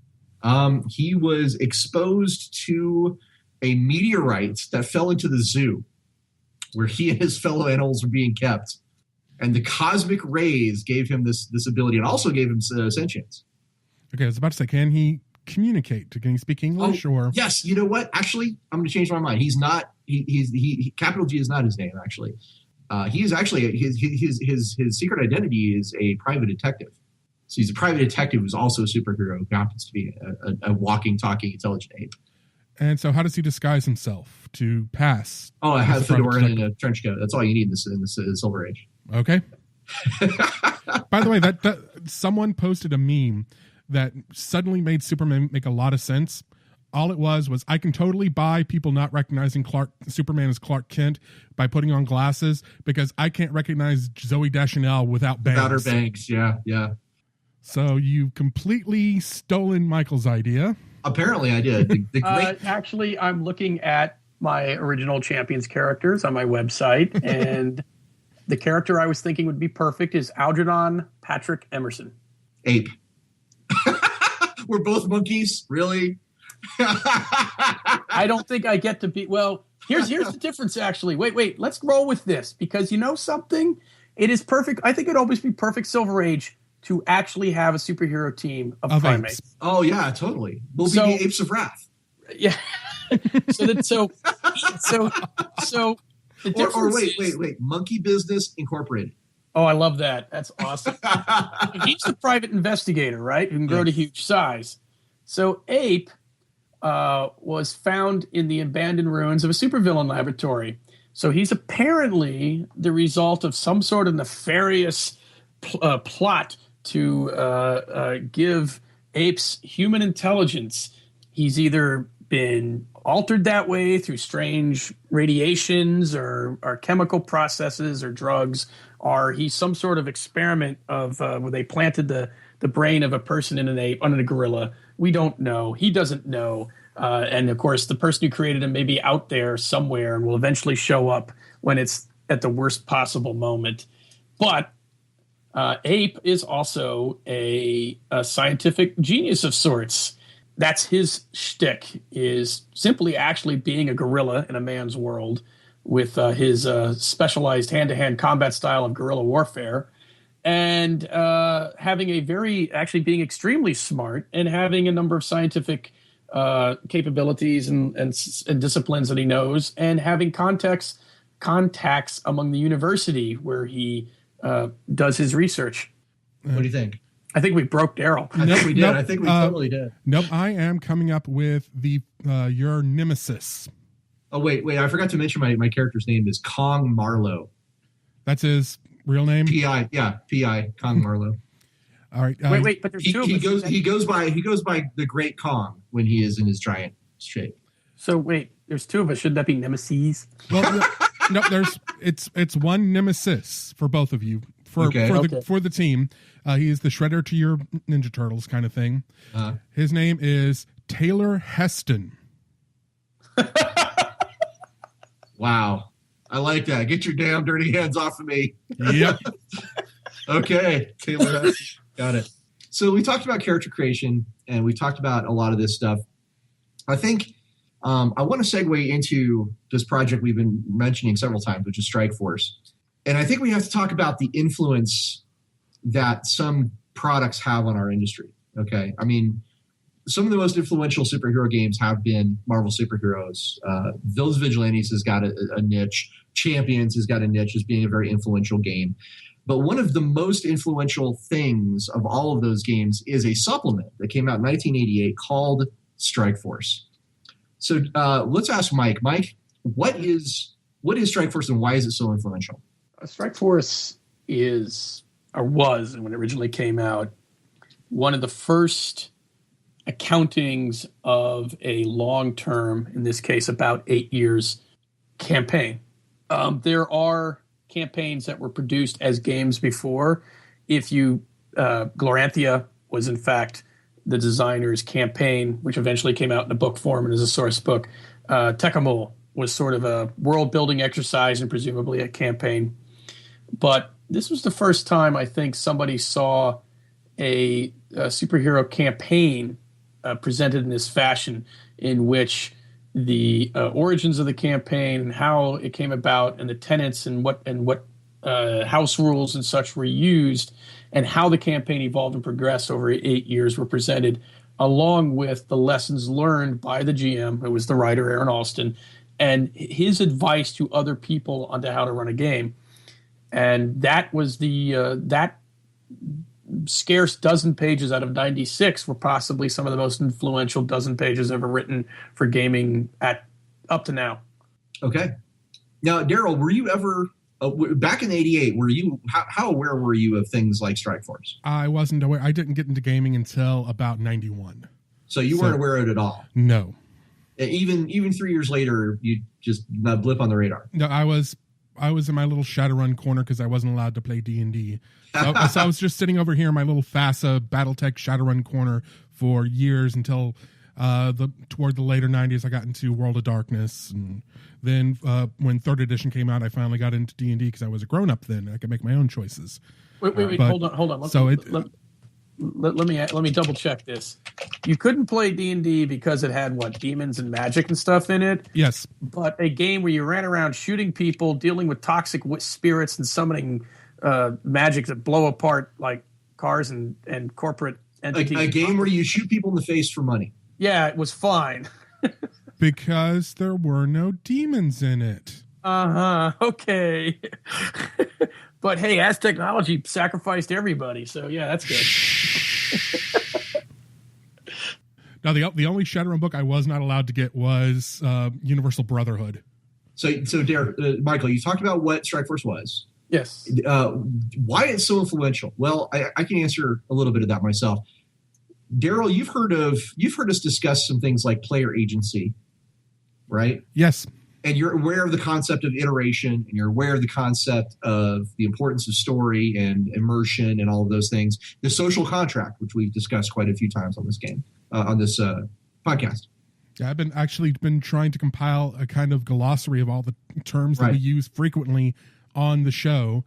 He was exposed to a meteorite that fell into the zoo, where he and his fellow animals were being kept, and the cosmic rays gave him this ability, and also gave him sentience. Okay, I was about to say, can he communicate? Can he speak English? Or yes, you know what? Actually, I'm going to change my mind. He's not. He Capital G is not his name. Actually, he is actually his secret identity is a private detective. So he's a private detective who's also a superhero who happens to be a walking, talking, intelligent ape. And so, how does he disguise himself to pass? Oh, I have a fedora and a trench coat. That's all you need in this Silver Age. Okay. By the way, that someone posted a meme that suddenly made Superman make a lot of sense. All it was I can totally buy people not recognizing Superman as Clark Kent by putting on glasses because I can't recognize Zooey Deschanel without bangs. Without her bangs, yeah. So you completely stolen Michael's idea. Apparently I did. Actually, I'm looking at my original Champions characters on my website, and the character I was thinking would be perfect is Algernon Patrick Emerson. Ape. We're both monkeys? Really? I don't think I get to be... Well, here's the difference, actually. Wait. Let's roll with this, because you know something? It is perfect. I think it'd always be perfect Silver Age to actually have a superhero team of primates. Apes. Oh, yeah, totally. We'll be the Apes of Wrath. Yeah. So wait. Monkey Business Incorporated. Oh, I love that. That's awesome. He's the private investigator, right? Who can grow to huge size. So Ape was found in the abandoned ruins of a supervillain laboratory. So he's apparently the result of some sort of nefarious plot to give apes human intelligence. He's either been altered that way through strange radiations or chemical processes or drugs? Or he's some sort of experiment of where they planted the brain of a person in an ape, on a gorilla? We don't know. He doesn't know. And of course, the person who created him may be out there somewhere and will eventually show up when it's at the worst possible moment. But Ape is also a scientific genius of sorts. That's his shtick, is simply actually being a gorilla in a man's world with his specialized hand-to-hand combat style of guerrilla warfare, and being extremely smart and having a number of scientific capabilities and disciplines that he knows, and having contacts among the university where he does his research. What do you think? I think we broke Daryl. I think we did. I think we totally did. Nope, I am coming up with your nemesis. Oh, wait. I forgot to mention my character's name is Kong Marlowe. That's his real name? P.I. Kong Marlowe. All right. Wait, but there's two of us. He goes by the Great Kong when he is in his giant shape. So wait, there's two of us. Shouldn't that be nemesis? Well, no, it's one nemesis for both of you. For the team. He is the Shredder to your Ninja Turtles kind of thing. His name is Taylor Heston. Wow. I like that. Get your damn dirty hands off of me. Yep. Okay. Taylor Heston. Got it. So we talked about character creation, and we talked about a lot of this stuff. I think I want to segue into this project we've been mentioning several times, which is Strike Force. And I think we have to talk about the influence that some products have on our industry. Okay. I mean, some of the most influential superhero games have been Marvel superheroes. Those Vigilantes has got a niche. Champions has got a niche as being a very influential game. But one of the most influential things of all of those games is a supplement that came out in 1988 called Strike Force. So let's ask Mike. Mike, what is Strike Force and why is it so influential? Strike Force was, when it originally came out, one of the first accountings of a long-term, in this case about 8 years, campaign. There are campaigns that were produced as games before. Gloranthia was in fact the designer's campaign, which eventually came out in a book form and as a source book. Tekkamul was sort of a world-building exercise and presumably a campaign. But this was the first time I think somebody saw a superhero campaign presented in this fashion, in which the origins of the campaign and how it came about and the tenets and what house rules and such were used and how the campaign evolved and progressed over 8 years were presented, along with the lessons learned by the GM, who was the writer, Aaron Alston, and his advice to other people on how to run a game. And that was that scarce dozen pages out of 96 were possibly some of the most influential dozen pages ever written for gaming up to now. Okay. Now, Daryl, were you ever back in '88? Were you how aware were you of things like Strike Force? I wasn't aware. I didn't get into gaming until about 91. So you weren't aware of it at all? No. Even 3 years later, you just not blip on the radar. No, I was in my little Shadowrun corner because I wasn't allowed to play D&D. So I was just sitting over here in my little FASA Battletech Shadowrun corner for years until toward the later 90s I got into World of Darkness. And then when 3rd edition came out, I finally got into D&D because I was a grown-up then. I could make my own choices. Wait, hold on. Let me double check this. You couldn't play D&D because it had demons and magic and stuff in it. Yes, but a game where you ran around shooting people, dealing with toxic spirits, and summoning magic that blow apart like cars and corporate entities. A game where you shoot people in the face for money. Yeah, it was fine. Because there were no demons in it. Okay. But hey, as technology sacrificed everybody, so yeah, that's good. Now, the only Shadowrun book I was not allowed to get was Universal Brotherhood. So Michael, you talked about what Strike Force was. Yes. Why it's so influential? Well, I can answer a little bit of that myself. Daryl, you've heard us discuss some things like player agency, right? Yes. And you're aware of the concept of iteration, and you're aware of the concept of the importance of story and immersion and all of those things. The social contract, which we've discussed quite a few times on this podcast. Yeah, I've been trying to compile a kind of glossary of all the terms that we use frequently on the show,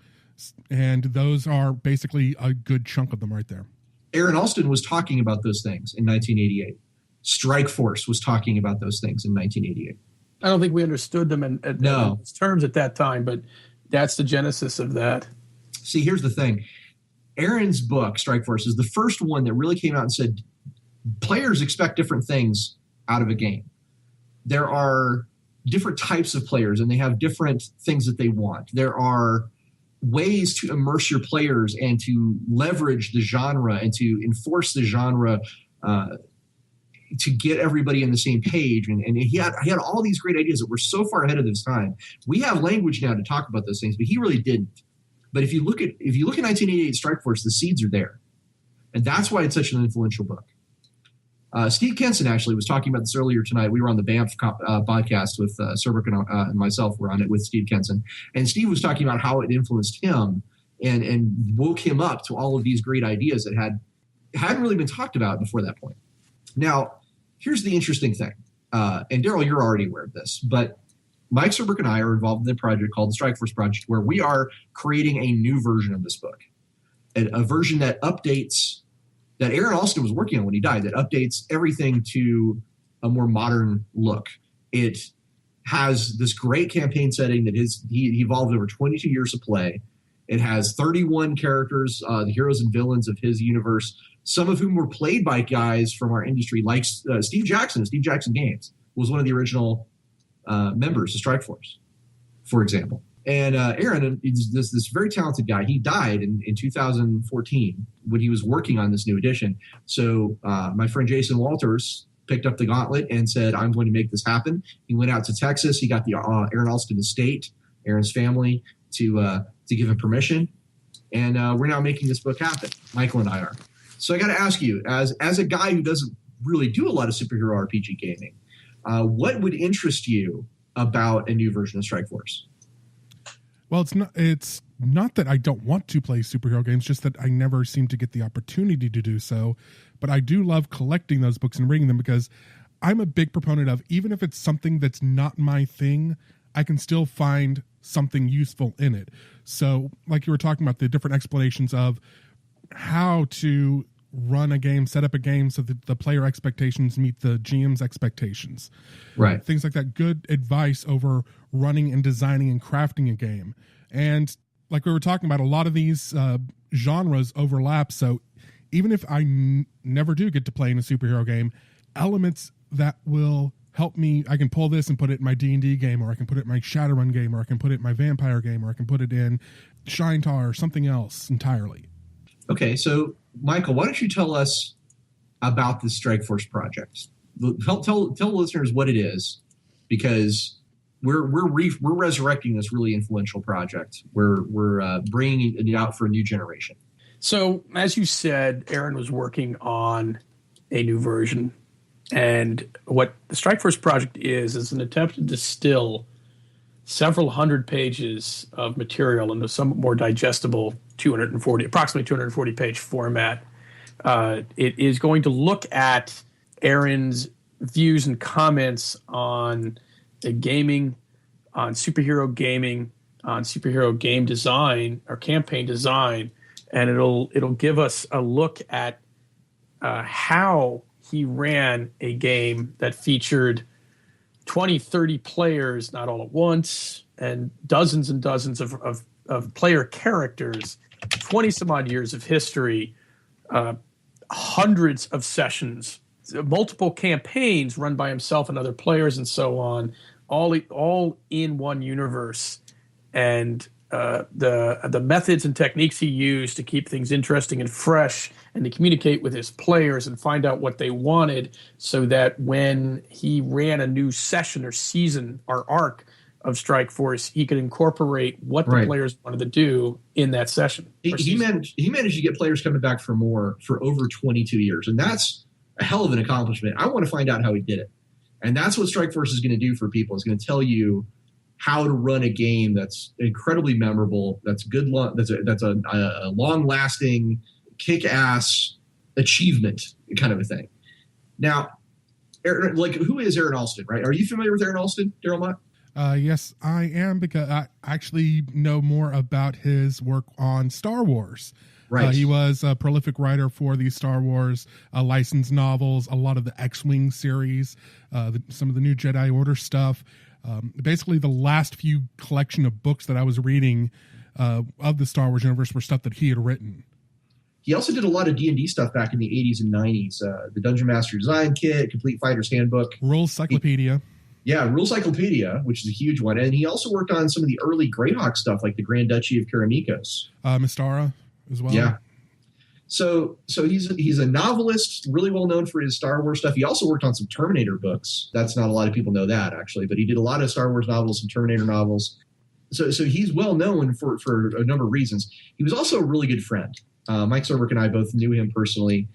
and those are basically a good chunk of them right there. Aaron Alston was talking about those things in 1988. Strikeforce was talking about those things in 1988. I don't think we understood them in those terms at that time, but that's the genesis of that. See, here's the thing. Aaron's book, Strikeforce, is the first one that really came out and said players expect different things out of a game. There are different types of players, and they have different things that they want. There are ways to immerse your players and to leverage the genre and to enforce the genre to get everybody on the same page. And he had all these great ideas that were so far ahead of his time. We have language now to talk about those things, but he really didn't. But if you look at 1988 Strikeforce, the seeds are there. And that's why it's such an influential book. Steve Kenson actually was talking about this earlier tonight. We were on the BAMF podcast with Surbrook and myself. We're on it with Steve Kenson. And Steve was talking about how it influenced him and woke him up to all of these great ideas that hadn't really been talked about before that point. Now, here's the interesting thing. And Daryl, you're already aware of this, but Mike Surbrook and I are involved in a project called the Strikeforce Project, where we are creating a new version of this book, a version that updates – that Aaron Alston was working on when he died, that updates everything to a more modern look. It has this great campaign setting that he evolved over 22 years of play. It has 31 characters, the heroes and villains of his universe, some of whom were played by guys from our industry, like Steve Jackson. Steve Jackson Games was one of the original members of Strikeforce, for example. And Aaron is this very talented guy. He died in 2014 when he was working on this new edition. So my friend Jason Walters picked up the gauntlet and said, I'm going to make this happen. He went out to Texas. He got the Aaron Alston estate, Aaron's family, to give him permission. And we're now making this book happen. Michael and I are. So I got to ask you, as a guy who doesn't really do a lot of superhero RPG gaming, what would interest you about a new version of Strikeforce? Well, it's not that I don't want to play superhero games, just that I never seem to get the opportunity to do so. But I do love collecting those books and reading them, because I'm a big proponent of, even if it's something that's not my thing, I can still find something useful in it. So like you were talking about, the different explanations of how to run a game, set up a game so that the player expectations meet the GM's expectations. Right. Things like that. Good advice over running and designing and crafting a game. And like we were talking about, a lot of these genres overlap. So even if I never do get to play in a superhero game, elements that will help me, I can pull this and put it in my D&D game, or I can put it in my Shadowrun game, or I can put it in my vampire game, or I can put it in Shinetar or something else entirely. Okay, so Michael, why don't you tell us about the Strikeforce project? Tell listeners what it is, because we're resurrecting this really influential project. We're bringing it out for a new generation. So, as you said, Aaron was working on a new version, and what the Strikeforce project is an attempt to distill several hundred pages of material into some more digestible approximately 240 page format. It is going to look at Aaron's views and comments on gaming, on superhero gaming, on superhero game design or campaign design, and it'll give us a look at how he ran a game that featured 20, 30 players, not all at once, and dozens of player characters, 20 some odd years of history, hundreds of sessions, multiple campaigns run by himself and other players and so on, all in one universe. And the methods and techniques he used to keep things interesting and fresh, and to communicate with his players and find out what they wanted, so that when he ran a new session or season or arc, of Strike Force, he could incorporate what the players wanted to do in that session. He managed to get players coming back for more for over 22 years, and that's a hell of an accomplishment. I want to find out how he did it, and that's what Strike Force is going to do for people. It's going to tell you how to run a game that's incredibly memorable, that's good, that's a long-lasting, kick-ass achievement kind of a thing. Now, who is Aaron Alston, right? Are you familiar with Aaron Alston, Daryl Mott? Yes, I am, because I actually know more about his work on Star Wars. Right. He was a prolific writer for the Star Wars licensed novels, a lot of the X-Wing series, some of the new Jedi Order stuff. Basically, the last few collection of books that I was reading of the Star Wars universe were stuff that he had written. He also did a lot of D&D stuff back in the 80s and 90s. The Dungeon Master Design Kit, Complete Fighter's Handbook. Rules Cyclopedia. Rules Cyclopedia, which is a huge one. And he also worked on some of the early Greyhawk stuff, like the Grand Duchy of Karanikos. Mystara as well. Yeah. So he's a novelist, really well known for his Star Wars stuff. He also worked on some Terminator books. That's not a lot of people know that, actually. But he did a lot of Star Wars novels and Terminator novels. So he's well known for a number of reasons. He was also a really good friend. Mike Surbrook and I both knew him personally.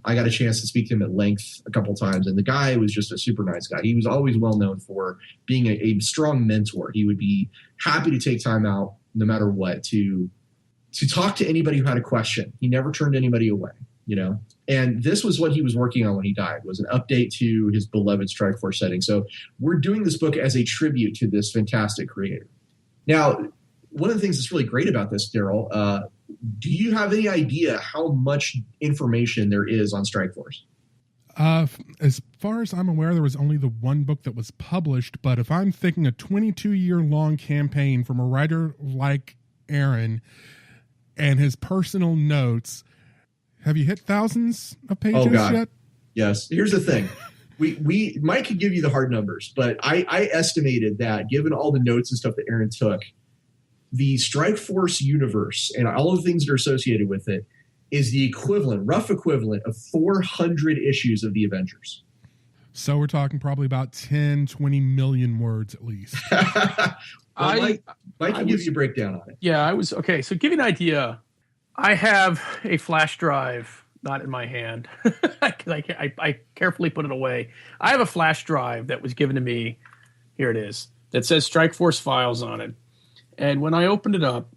I got a chance to speak to him at length a couple times, and the guy was just a super nice guy. He was always well known for being a strong mentor. He would be happy to take time out, no matter what, to talk to anybody who had a question. He never turned anybody away, And this was what he was working on when he died, was an update to his beloved Strike Force setting. So we're doing this book as a tribute to this fantastic creator. Now, one of the things that's really great about this, Daryl, do you have any idea how much information there is on Strike Force? As far as I'm aware, there was only the one book that was published, but if I'm thinking a 22-year-long campaign from a writer like Aaron and his personal notes, have you hit thousands of pages yet? Yes. Here's the thing. We Mike could give you the hard numbers, but I estimated that, given all the notes and stuff that Aaron took, the Strike Force universe and all of the things that are associated with it is the rough equivalent of 400 issues of the Avengers. So we're talking probably about 10, 20 million words at least. Mike can give you a breakdown on it. Yeah, okay. So give you an idea. I have a flash drive, not in my hand. I carefully put it away. I have a flash drive that was given to me. Here it is. That says Strike Force files on it. And when I opened it up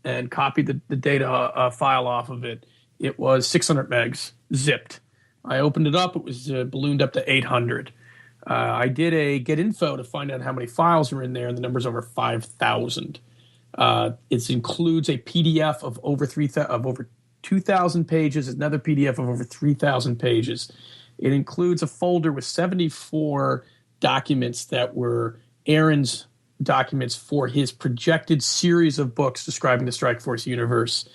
and copied the data file off of it, it was 600 megs zipped. I opened it up. It was ballooned up to 800. I did a get info to find out how many files are in there, and the number's over 5,000. It includes a PDF of over 2,000 pages, another PDF of over 3,000 pages. It includes a folder with 74 documents that were Aaron's documents for his projected series of books describing the Strike Force universe.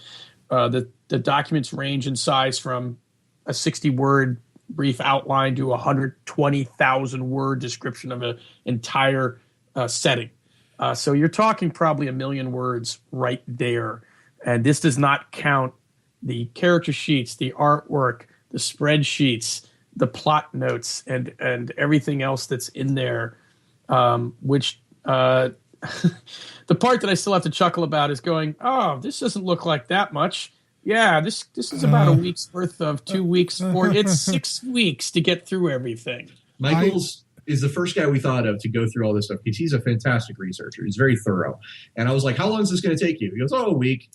The documents range in size from a 60-word brief outline to a 120,000-word description of an entire setting. So you're talking probably 1 million words right there. And this does not count the character sheets, the artwork, the spreadsheets, the plot notes, and everything else that's in there, which the part that I still have to chuckle about is going, oh, this doesn't look like that much. Yeah, this is about a week's worth of 2 weeks. It's 6 weeks to get through everything. Michael's is the first guy we thought of to go through all this stuff because he's a fantastic researcher. He's very thorough. And I was like, how long is this going to take you? He goes, a week.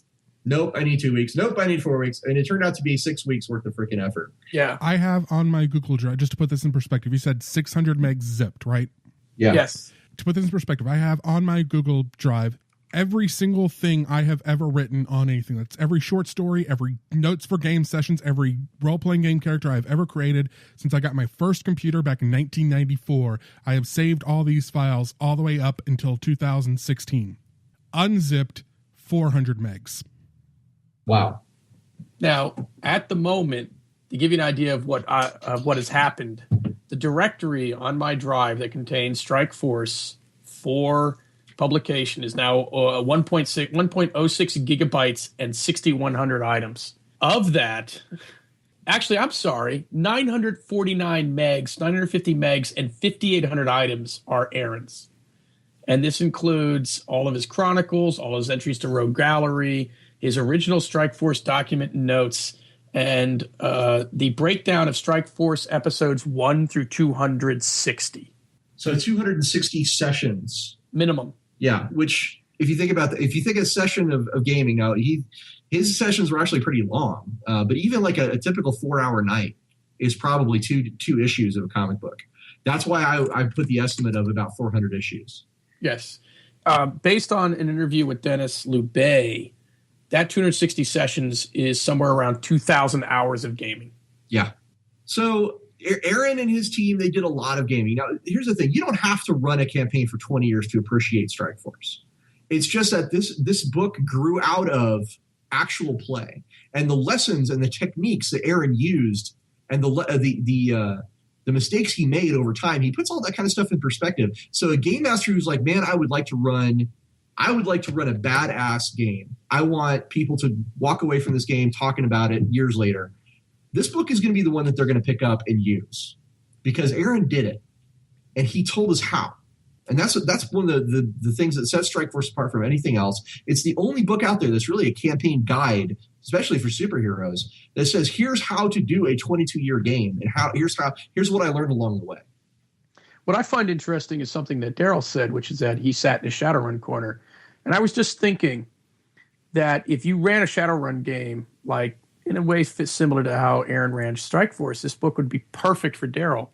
Nope, I need 2 weeks. Nope, I need 4 weeks. And it turned out to be 6 weeks worth of freaking effort. Yeah. I have on my Google Drive, just to put this in perspective, you said 600 megs zipped, right? Yeah. Yes. To put this in perspective, I have on my Google Drive every single thing I have ever written on anything. That's every short story, every notes for game sessions, every role-playing game character I've ever created since I got my first computer back in 1994. I have saved all these files all the way up until 2016. Unzipped, 400 megs. Wow. Now, at the moment, to give you an idea of what has happened, the directory on my drive that contains Strike Force for publication is now 1.06 gigabytes and 6,100 items. Of that, actually, I'm sorry, 949 megs, 950 megs, and 5,800 items are Aaron's. And this includes all of his chronicles, all his entries to Rogue Gallery, his original Strike Force document and notes, and the breakdown of Strike Force episodes 1 through 260. So 260 sessions. Minimum. Yeah, which if you think about if you think a session of gaming, now his sessions were actually pretty long, but even like a typical 4-hour night is probably two issues of a comic book. That's why I put the estimate of about 400 issues. Yes. Based on an interview with Dennis Lubay, that 260 sessions is somewhere around 2,000 hours of gaming. Yeah. So Aaron and his team, they did a lot of gaming. Now, here's the thing. You don't have to run a campaign for 20 years to appreciate Strike Force. It's just that this book grew out of actual play. And the lessons and the techniques that Aaron used and the mistakes he made over time, he puts all that kind of stuff in perspective. So a game master who's like, man, I would like to run a badass game. I want people to walk away from this game talking about it years later. This book is going to be the one that they're going to pick up and use because Aaron did it and he told us how. And that's one of the things that sets Strike Force apart from anything else. It's the only book out there that's really a campaign guide, especially for superheroes, that says here's how to do a 22-year game and here's what I learned along the way. What I find interesting is something that Daryl said, which is that he sat in a Shadowrun corner. And I was just thinking that if you ran a Shadowrun game, like in a way similar to how Aaron ran Strike Force, this book would be perfect for Daryl.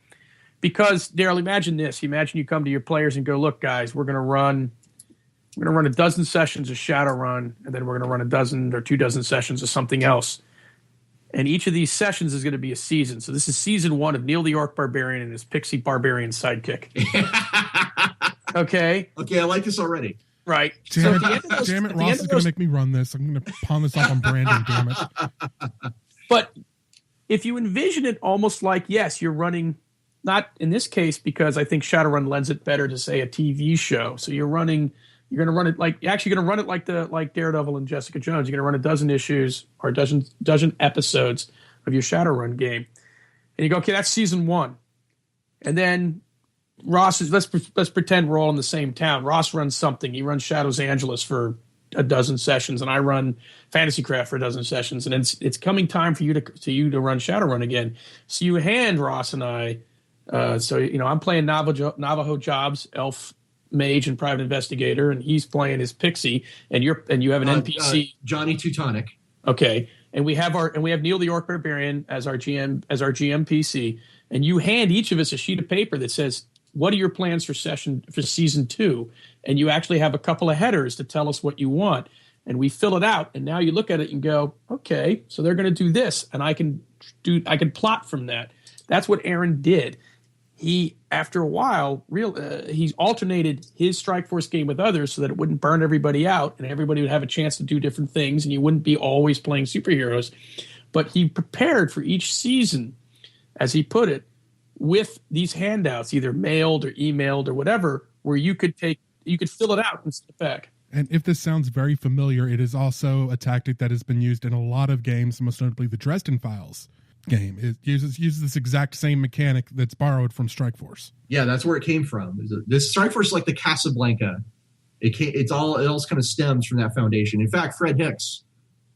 Because, Daryl, imagine this. Imagine you come to your players and go, look, guys, we're going to run a dozen sessions of Shadowrun, and then we're going to run a dozen or 24 sessions of something else. And each of these sessions is going to be a season. So this is season 1 of Neil the Orc Barbarian and his Pixie Barbarian sidekick. Okay? Okay, I like this already. Right. Damn it, Ross is going to make me run this. I'm going to pawn this off on Brandon, damn it. But if you envision it almost like, yes, you're running, not in this case, because I think Shadowrun lends it better to, say, a TV show. So you're going to run it like Daredevil and Jessica Jones. You're going to run a dozen issues or a dozen episodes of your Shadowrun game. And you go, okay, that's season 1. And then Ross is, let's pretend we're all in the same town. Ross runs something. He runs Shadows Angelus for a dozen sessions, and I run Fantasy Craft for a dozen sessions. And it's coming time for you to run Shadowrun again. So you hand Ross and I, I'm playing Navajo Jobs, Elf Mage and Private Investigator, and he's playing his Pixie, and you have an NPC, Johnny Teutonic. Okay, and we have Neil the Orc Barbarian as our GM PC, and you hand each of us a sheet of paper that says, what are your plans for season 2? And you actually have a couple of headers to tell us what you want. And we fill it out. And now you look at it and go, okay, so they're going to do this. And I can plot from that. That's what Aaron did. He, after a while, he alternated his Strike Force game with others so that it wouldn't burn everybody out and everybody would have a chance to do different things and you wouldn't be always playing superheroes. But he prepared for each season, as he put it, with these handouts, either mailed or emailed or whatever, where you could fill it out and step back. And if this sounds very familiar, it is also a tactic that has been used in a lot of games, most notably the Dresden Files game. It uses this exact same mechanic that's borrowed from Strike Force. Yeah, that's where it came from. This Strike Force is like the Casablanca. It all kind of stems from that foundation. In fact, Fred Hicks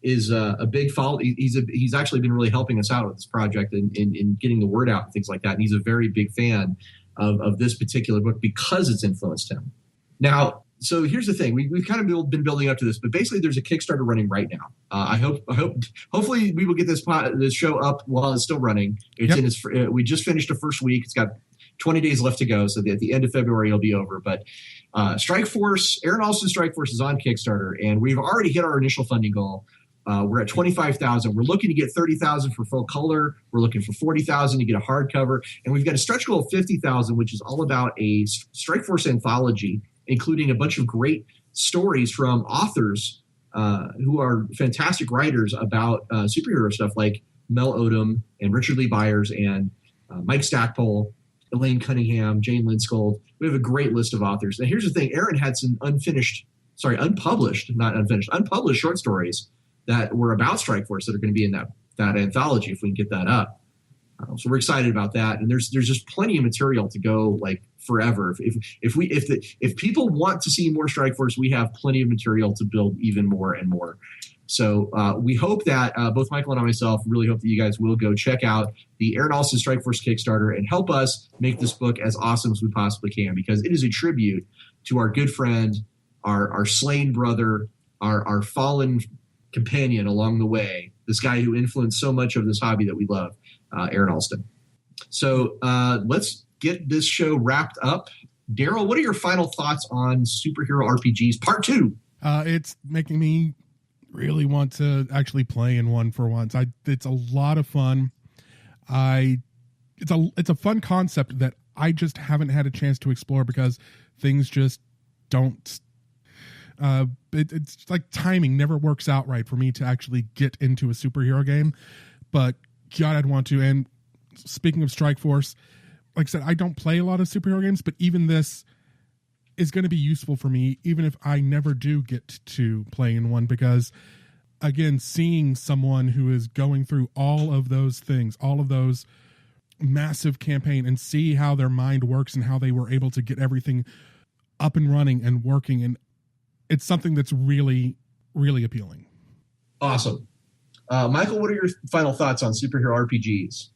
is a big follower. He's actually been really helping us out with this project and in getting the word out and things like that. And he's a very big fan of this particular book because it's influenced him. Now, so here's the thing: we've kind of been building up to this, but basically, there's a Kickstarter running right now. Hopefully, we will get this show up while it's still running. We just finished the first week. It's got 20 days left to go, so at the end of February it'll be over. But Strike Force, Aaron Alston's Strike Force is on Kickstarter, and we've already hit our initial funding goal. We're at 25,000. We're looking to get 30,000 for full color. We're looking for 40,000 to get a hardcover, and we've got a stretch goal of 50,000, which is all about a Strike Force anthology, including a bunch of great stories from authors who are fantastic writers about superhero stuff, like Mel Odom and Richard Lee Byers and Mike Stackpole, Elaine Cunningham, Jane Linskold. We have a great list of authors. Now, here's the thing: Aaron had some unpublished short stories that were about Strike Force that are going to be in that anthology if we can get that up. So we're excited about that, and there's just plenty of material to go like forever. If people want to see more Strike Force, we have plenty of material to build even more and more. So we hope that both Michael and I myself really hope that you guys will go check out the Aaron Alston Strike Force Kickstarter and help us make this book as awesome as we possibly can, because it is a tribute to our good friend, our slain brother, our fallen companion along the way, this guy who influenced so much of this hobby that we love, Aaron Alston. So let's get this show wrapped up. Daryl, what are your final thoughts on Superhero RPGs Part 2? It's making me really want to actually play in one for once. It's a lot of fun. It's a fun concept that I just haven't had a chance to explore because things just don't. It's like timing never works out right for me to actually get into a superhero game. But God, I'd want to. And speaking of Strike Force, like I said, I don't play a lot of superhero games, but even this is going to be useful for me, even if I never do get to play in one, because again, seeing someone who is going through all of those things, all of those massive campaign, and see how their mind works and how they were able to get everything up and running and working. And it's something that's really, really appealing. Awesome. Michael, what are your final thoughts on superhero RPGs?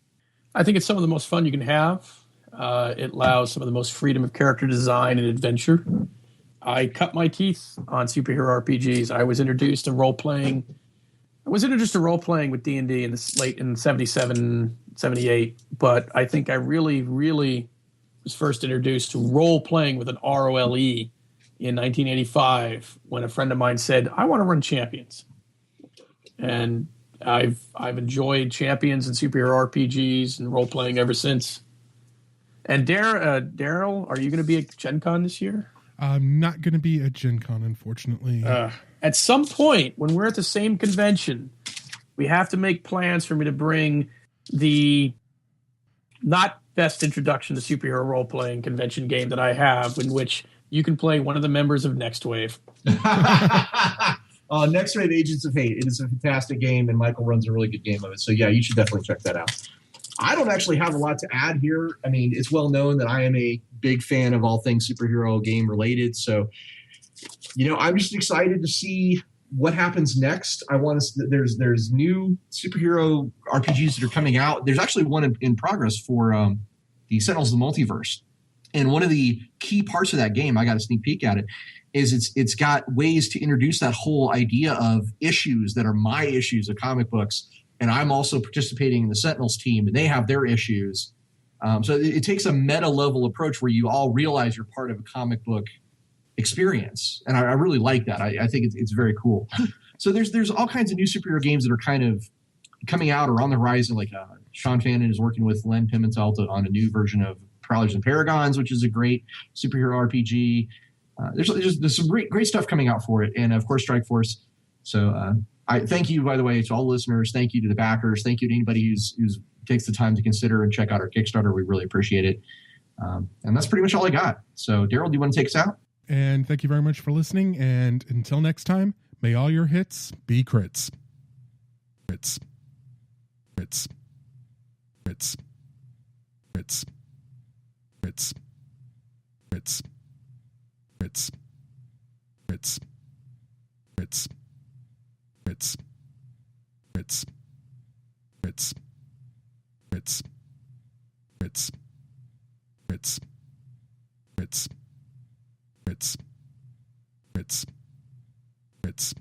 I think it's some of the most fun you can have. It allows some of the most freedom of character design and adventure. I cut my teeth on superhero RPGs. I was introduced to role-playing. With D&D in the late in 77, 78, but I think I really, really was first introduced to role-playing with an ROLE in 1985 when a friend of mine said, I want to run Champions. And I've enjoyed Champions and superhero RPGs and role-playing ever since. And Daryl, are you going to be at Gen Con this year? I'm not going to be at Gen Con, unfortunately. At some point, when we're at the same convention, we have to make plans for me to bring the not best introduction to superhero role-playing convention game that I have, in which you can play one of the members of Next Wave. Next Wave Agents of Hate. It is a fantastic game, and Michael runs a really good game of it. So, yeah, you should definitely check that out. I don't actually have a lot to add here. I mean, it's well known that I am a big fan of all things superhero game related. So, I'm just excited to see what happens next. I want to. There's new superhero RPGs that are coming out. There's actually one in progress for the Sentinels of the Multiverse, and one of the key parts of that game, I got a sneak peek at it, is it's got ways to introduce that whole idea of issues that are my issues of comic books. And I'm also participating in the Sentinels team, and they have their issues. So it takes a meta-level approach where you all realize you're part of a comic book experience. And I really like that. I think it's very cool. So there's all kinds of new superhero games that are kind of coming out or on the horizon. Like Sean Fannin is working with Len Pimentel on a new version of Prowlers and Paragons, which is a great superhero RPG. There's some great stuff coming out for it. And, of course, Strike Force. So I thank you, by the way, to all the listeners. Thank you to the backers. Thank you to anybody who's takes the time to consider and check out our Kickstarter. We really appreciate it. And that's pretty much all I got. So, Daryl, do you want to take us out? And thank you very much for listening. And until next time, may all your hits be crits. Crits. Crits. Crits. Crits. Crits. Crits. Crits. Crits. Crits. Crits. Crits. Crits. Crits. Crits. Crits. Crits. Crits. Crits. Crits.